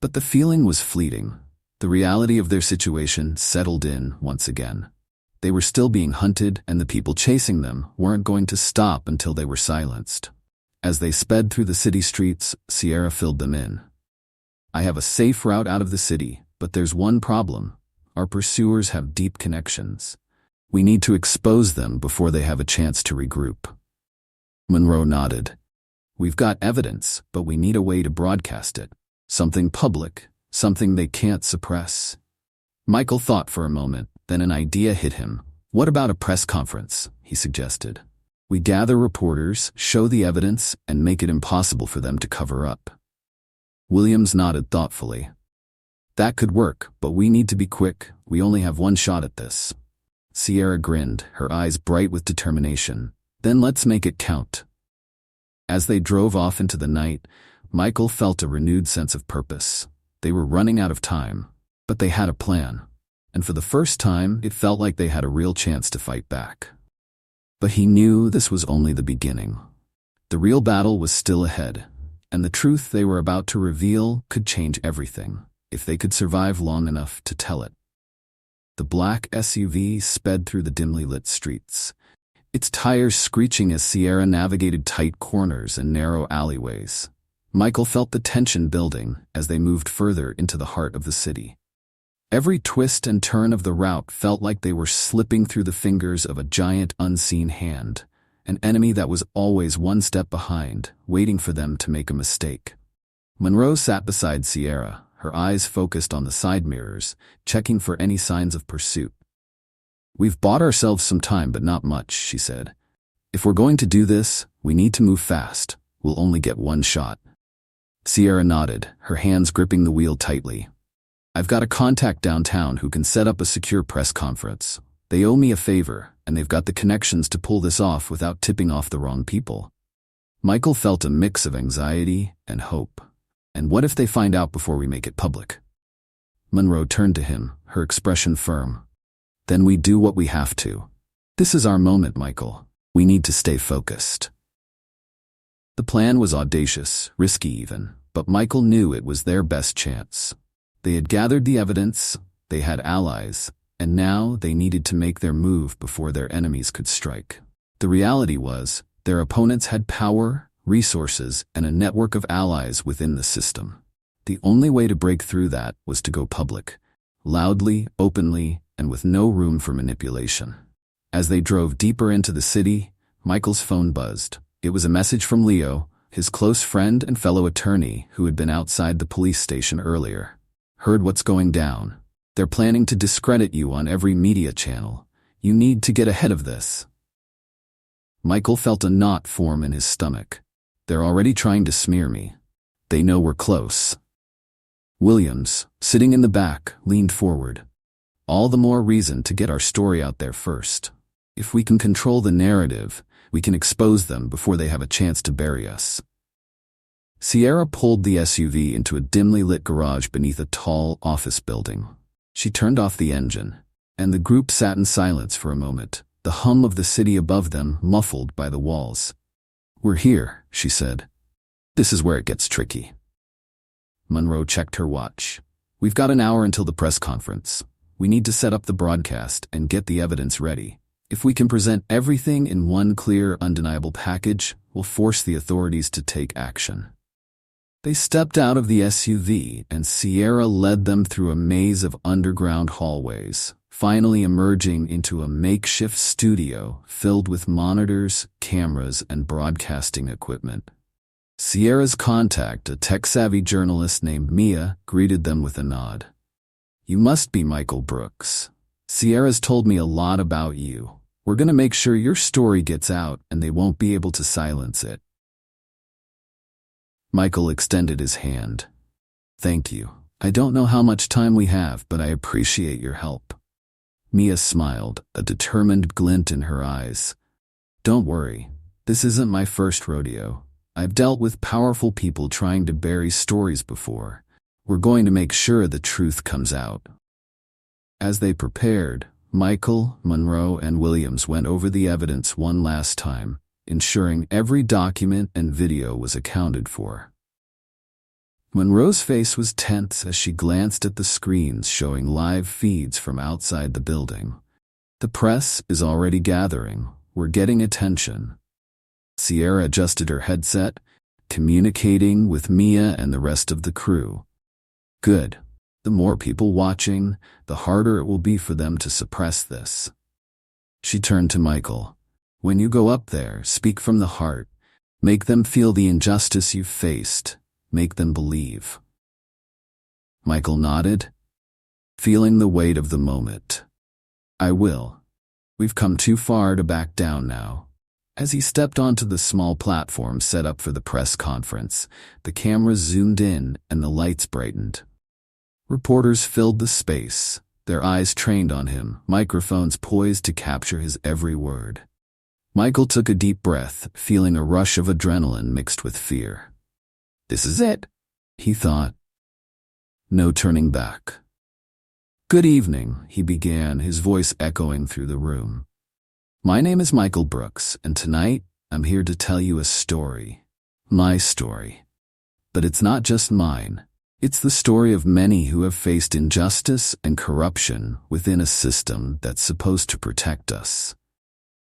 But the feeling was fleeting. The reality of their situation settled in once again. They were still being hunted, and the people chasing them weren't going to stop until they were silenced. As they sped through the city streets, Sierra filled them in. I have a safe route out of the city, but there's one problem. Our pursuers have deep connections. We need to expose them before they have a chance to regroup. Monroe nodded. We've got evidence, but we need a way to broadcast it. Something public, something they can't suppress. Michael thought for a moment, then an idea hit him. What about a press conference? He suggested. We gather reporters, show the evidence, and make it impossible for them to cover up. Williams nodded thoughtfully. That could work, but we need to be quick. We only have one shot at this. Sierra grinned, her eyes bright with determination. Then let's make it count. As they drove off into the night, Michael felt a renewed sense of purpose. They were running out of time, but they had a plan. And for the first time, it felt like they had a real chance to fight back. But he knew this was only the beginning. The real battle was still ahead, and the truth they were about to reveal could change everything, if they could survive long enough to tell it. The black SUV sped through the dimly lit streets, its tires screeching as Sierra navigated tight corners and narrow alleyways. Michael felt the tension building as they moved further into the heart of the city. Every twist and turn of the route felt like they were slipping through the fingers of a giant unseen hand, an enemy that was always one step behind, waiting for them to make a mistake. Monroe sat beside Sierra, her eyes focused on the side mirrors, checking for any signs of pursuit. We've bought ourselves some time, but not much, she said. If we're going to do this, we need to move fast. We'll only get one shot. Sierra nodded, her hands gripping the wheel tightly. I've got a contact downtown who can set up a secure press conference. They owe me a favor, and they've got the connections to pull this off without tipping off the wrong people. Michael felt a mix of anxiety and hope. And what if they find out before we make it public? Monroe turned to him, her expression firm. Then we do what we have to. This is our moment, Michael. We need to stay focused. The plan was audacious, risky even, but Michael knew it was their best chance. They had gathered the evidence, they had allies, and now they needed to make their move before their enemies could strike. The reality was, their opponents had power, resources, and a network of allies within the system. The only way to break through that was to go public, loudly, openly, and with no room for manipulation. As they drove deeper into the city, Michael's phone buzzed. It was a message from Leo, his close friend and fellow attorney who had been outside the police station earlier. Heard what's going down. They're planning to discredit you on every media channel. You need to get ahead of this. Michael felt a knot form in his stomach. They're already trying to smear me. They know we're close. Williams, sitting in the back, leaned forward. All the more reason to get our story out there first. If we can control the narrative, we can expose them before they have a chance to bury us. Sierra pulled the SUV into a dimly lit garage beneath a tall office building. She turned off the engine, and the group sat in silence for a moment, the hum of the city above them muffled by the walls. We're here, she said. This is where it gets tricky. Monroe checked her watch. We've got an hour until the press conference. We need to set up the broadcast and get the evidence ready. If we can present everything in one clear, undeniable package, we'll force the authorities to take action. They stepped out of the SUV, and Sierra led them through a maze of underground hallways, finally emerging into a makeshift studio filled with monitors, cameras, and broadcasting equipment. Sierra's contact, a tech-savvy journalist named Mia, greeted them with a nod. "You must be Michael Brooks. Sierra's told me a lot about you. We're going to make sure your story gets out and they won't be able to silence it." Michael extended his hand. "Thank you. I don't know how much time we have, but I appreciate your help." Mia smiled, a determined glint in her eyes. "Don't worry. This isn't my first rodeo. I've dealt with powerful people trying to bury stories before. We're going to make sure the truth comes out." As they prepared, Michael, Monroe, and Williams went over the evidence one last time, ensuring every document and video was accounted for. Monroe's face was tense as she glanced at the screens showing live feeds from outside the building. "The press is already gathering. We're getting attention." Sierra adjusted her headset, communicating with Mia and the rest of the crew. "Good. The more people watching, the harder it will be for them to suppress this." She turned to Michael. "When you go up there, speak from the heart. Make them feel the injustice you've faced. Make them believe." Michael nodded, feeling the weight of the moment. "I will. We've come too far to back down now." As he stepped onto the small platform set up for the press conference, the cameras zoomed in and the lights brightened. Reporters filled the space, their eyes trained on him, microphones poised to capture his every word. Michael took a deep breath, feeling a rush of adrenaline mixed with fear. "This is it," he thought. No turning back. "Good evening," he began, his voice echoing through the room. "My name is Michael Brooks, and tonight I'm here to tell you a story. My story. But it's not just mine. It's the story of many who have faced injustice and corruption within a system that's supposed to protect us."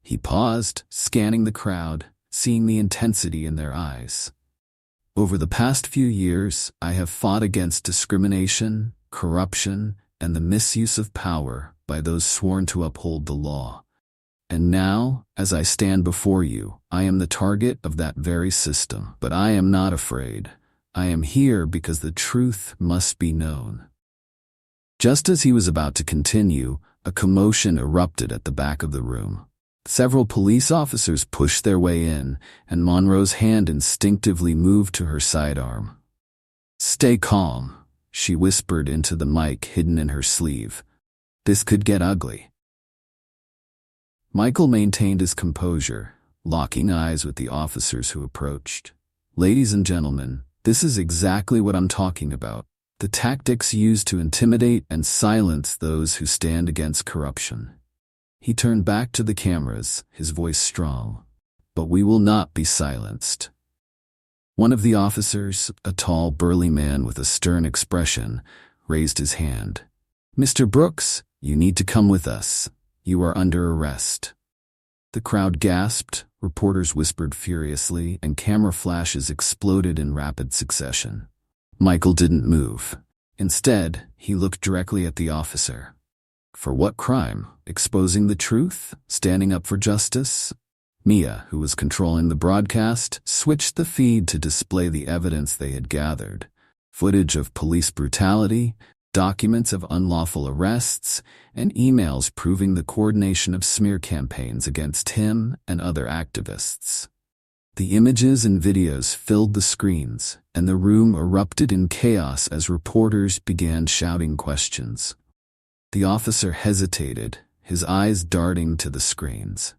He paused, scanning the crowd, seeing the intensity in their eyes. "Over the past few years, I have fought against discrimination, corruption, and the misuse of power by those sworn to uphold the law. And now, as I stand before you, I am the target of that very system. But I am not afraid. I am here because the truth must be known." Just as he was about to continue, a commotion erupted at the back of the room. Several police officers pushed their way in, and Monroe's hand instinctively moved to her sidearm. "Stay calm," she whispered into the mic hidden in her sleeve. "This could get ugly." Michael maintained his composure, locking eyes with the officers who approached. "Ladies and gentlemen, this is exactly what I'm talking about. The tactics used to intimidate and silence those who stand against corruption." He turned back to the cameras, his voice strong. "But we will not be silenced." One of the officers, a tall, burly man with a stern expression, raised his hand. "Mr. Brooks, you need to come with us. You are under arrest." The crowd gasped, reporters whispered furiously, and camera flashes exploded in rapid succession. Michael didn't move. Instead, he looked directly at the officer. For what crime? Exposing the truth? Standing up for justice? Mia, who was controlling the broadcast, switched the feed to display the evidence they had gathered. Footage of police brutality, documents of unlawful arrests, and emails proving the coordination of smear campaigns against him and other activists. The images and videos filled the screens, and the room erupted in chaos as reporters began shouting questions. The officer hesitated, his eyes darting to the screens.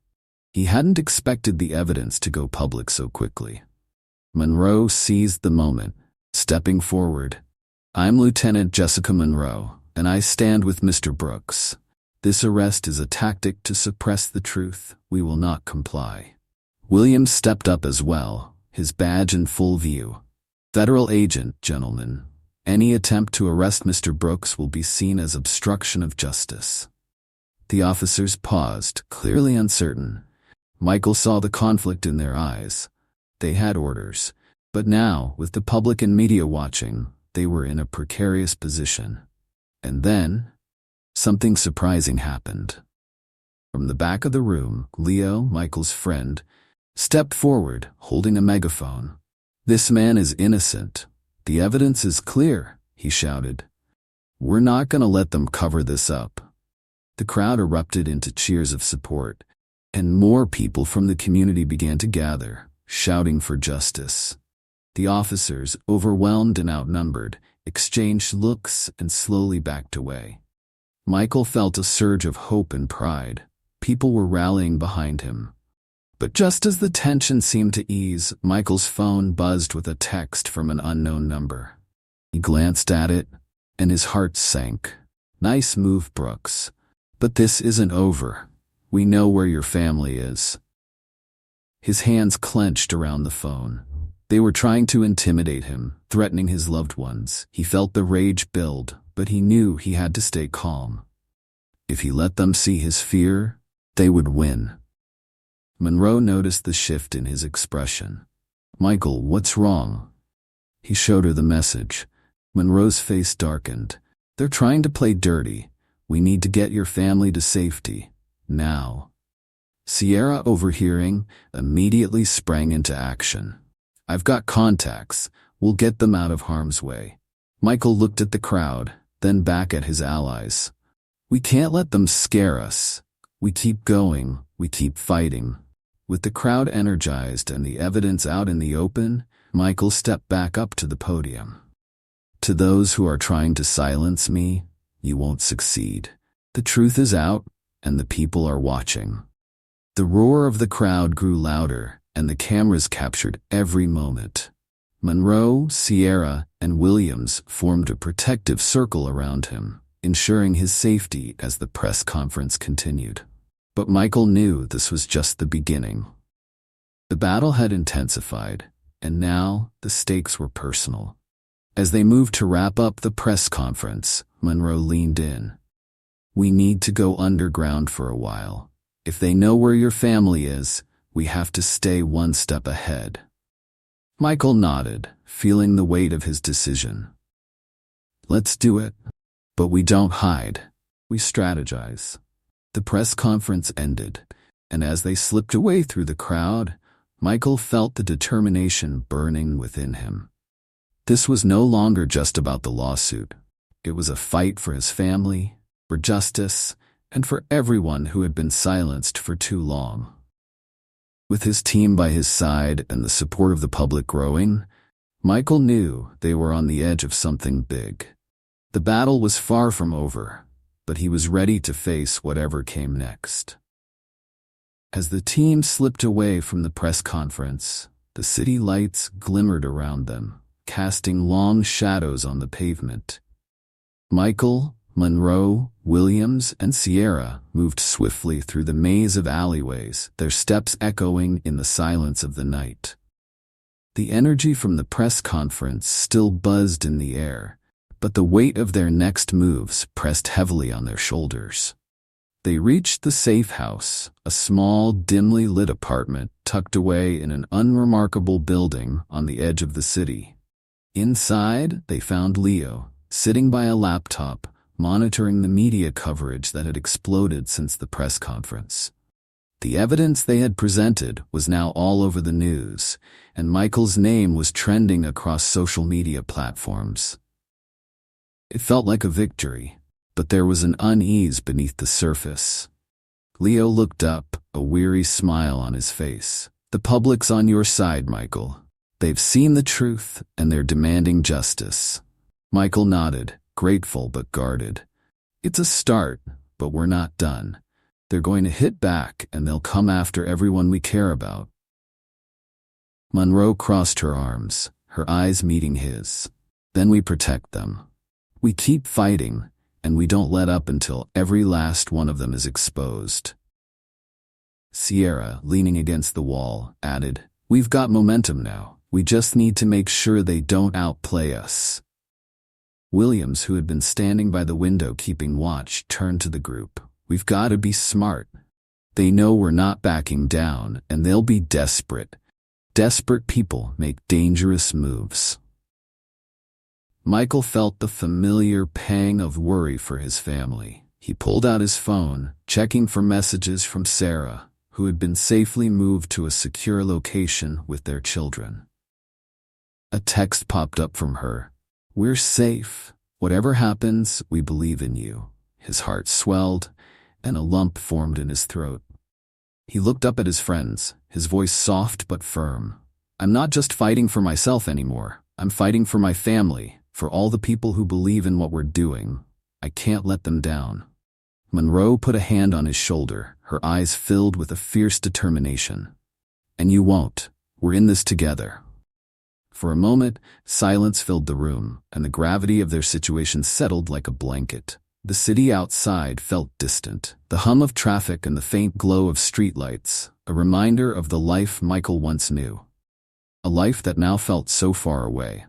He hadn't expected the evidence to go public so quickly. Monroe seized the moment, stepping forward. "I'm Lieutenant Jessica Monroe, and I stand with Mr. Brooks. This arrest is a tactic to suppress the truth. We will not comply." Williams stepped up as well, his badge in full view. "Federal agent, gentlemen. Any attempt to arrest Mr. Brooks will be seen as obstruction of justice." The officers paused, clearly uncertain. Michael saw the conflict in their eyes. They had orders, but now, with the public and media watching, they were in a precarious position. And then, Something surprising happened. From the back of the room, Leo, Michael's friend, stepped forward, holding a megaphone. "This man is innocent. The evidence is clear," he shouted. "We're not going to let them cover this up." The crowd erupted into cheers of support, and more people from the community began to gather, shouting for justice. The officers, overwhelmed and outnumbered, exchanged looks and slowly backed away. Michael felt a surge of hope and pride. People were rallying behind him. But just as the tension seemed to ease, Michael's phone buzzed with a text from an unknown number. He glanced at it, and his heart sank. "Nice move, Brooks. But this isn't over. We know where your family is." His hands clenched around the phone. They were trying to intimidate him, threatening his loved ones. He felt the rage build, but he knew he had to stay calm. If he let them see his fear, they would win. Monroe noticed the shift in his expression. "Michael, what's wrong?" He showed her the message. Monroe's face darkened. "They're trying to play dirty. We need to get your family to safety. Now." Sierra, overhearing, immediately sprang into action. "I've got contacts. We'll get them out of harm's way." Michael looked at the crowd, then back at his allies. "We can't let them scare us. We keep going. We keep fighting." With the crowd energized and the evidence out in the open, Michael stepped back up to the podium. "To those who are trying to silence me, you won't succeed. The truth is out, and the people are watching." The roar of the crowd grew louder, and the cameras captured every moment. Monroe, Sierra, and Williams formed a protective circle around him, ensuring his safety as the press conference continued. But Michael knew this was just the beginning. The battle had intensified, and now the stakes were personal. As they moved to wrap up the press conference, Monroe leaned in. "We need to go underground for a while. If they know where your family is, we have to stay one step ahead." Michael nodded, feeling the weight of his decision. "Let's do it. But we don't hide. We strategize." The press conference ended, and as they slipped away through the crowd, Michael felt the determination burning within him. This was no longer just about the lawsuit. It was a fight for his family, for justice, and for everyone who had been silenced for too long. With his team by his side and the support of the public growing, Michael knew they were on the edge of something big. The battle was far from over, but he was ready to face whatever came next. As the team slipped away from the press conference, the city lights glimmered around them, casting long shadows on the pavement. Michael, Monroe, Williams, and Sierra moved swiftly through the maze of alleyways, their steps echoing in the silence of the night. The energy from the press conference still buzzed in the air, but the weight of their next moves pressed heavily on their shoulders. They reached the safe house, a small, dimly lit apartment tucked away in an unremarkable building on the edge of the city. Inside, they found Leo, sitting by a laptop, monitoring the media coverage that had exploded since the press conference. The evidence they had presented was now all over the news, and Michael's name was trending across social media platforms. It felt like a victory, but there was an unease beneath the surface. Leo looked up, a weary smile on his face. "The public's on your side, Michael. They've seen the truth, and they're demanding justice." Michael nodded, grateful but guarded. "It's a start, but we're not done. They're going to hit back, and they'll come after everyone we care about." Monroe crossed her arms, her eyes meeting his. "Then we protect them. We keep fighting, and we don't let up until every last one of them is exposed." Sierra, leaning against the wall, added, "We've got momentum now. We just need to make sure they don't outplay us." Williams, who had been standing by the window keeping watch, turned to the group. "We've got to be smart. They know we're not backing down, and they'll be desperate. Desperate people make dangerous moves." Michael felt the familiar pang of worry for his family. He pulled out his phone, checking for messages from Sarah, who had been safely moved to a secure location with their children. A text popped up from her. "We're safe. Whatever happens, we believe in you." His heart swelled, and a lump formed in his throat. He looked up at his friends, his voice soft but firm. "I'm not just fighting for myself anymore. I'm fighting for my family, for all the people who believe in what we're doing. I can't let them down." Monroe put a hand on his shoulder, her eyes filled with a fierce determination. "And you won't. We're in this together." For a moment, silence filled the room, and the gravity of their situation settled like a blanket. The city outside felt distant, the hum of traffic and the faint glow of streetlights, a reminder of the life Michael once knew. A life that now felt so far away.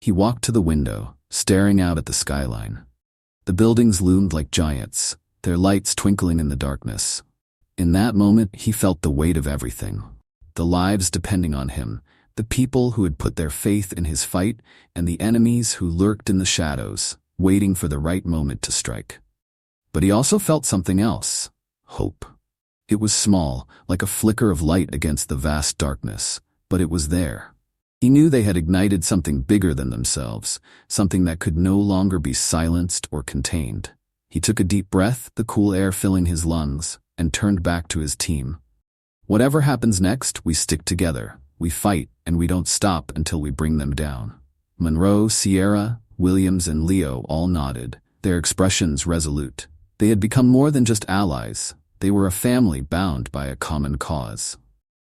He walked to the window, staring out at the skyline. The buildings loomed like giants, their lights twinkling in the darkness. In that moment, he felt the weight of everything. The lives depending on him, the people who had put their faith in his fight, and the enemies who lurked in the shadows, waiting for the right moment to strike. But he also felt something else: hope. It was small, like a flicker of light against the vast darkness, but it was there. He knew they had ignited something bigger than themselves, something that could no longer be silenced or contained. He took a deep breath, the cool air filling his lungs, and turned back to his team. "Whatever happens next, we stick together. We fight, and we don't stop until we bring them down." Monroe, Sierra, Williams, and Leo all nodded, their expressions resolute. They had become more than just allies. They were a family bound by a common cause.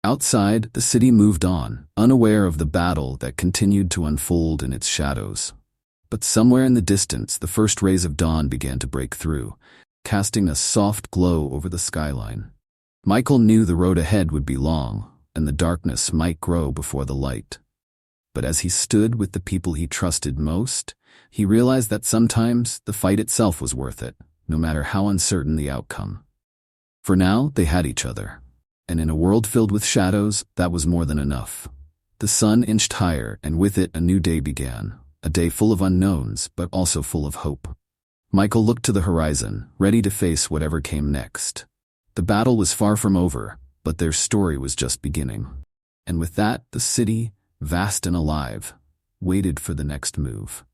Outside, the city moved on, unaware of the battle that continued to unfold in its shadows. But somewhere in the distance, the first rays of dawn began to break through, casting a soft glow over the skyline. Michael knew the road ahead would be long, and the darkness might grow before the light. But as he stood with the people he trusted most, he realized that sometimes the fight itself was worth it, no matter how uncertain the outcome. For now, they had each other. And in a world filled with shadows, that was more than enough. The sun inched higher, and with it a new day began, a day full of unknowns, but also full of hope. Michael looked to the horizon, ready to face whatever came next. The battle was far from over, but their story was just beginning. And with that, the city, vast and alive, waited for the next move.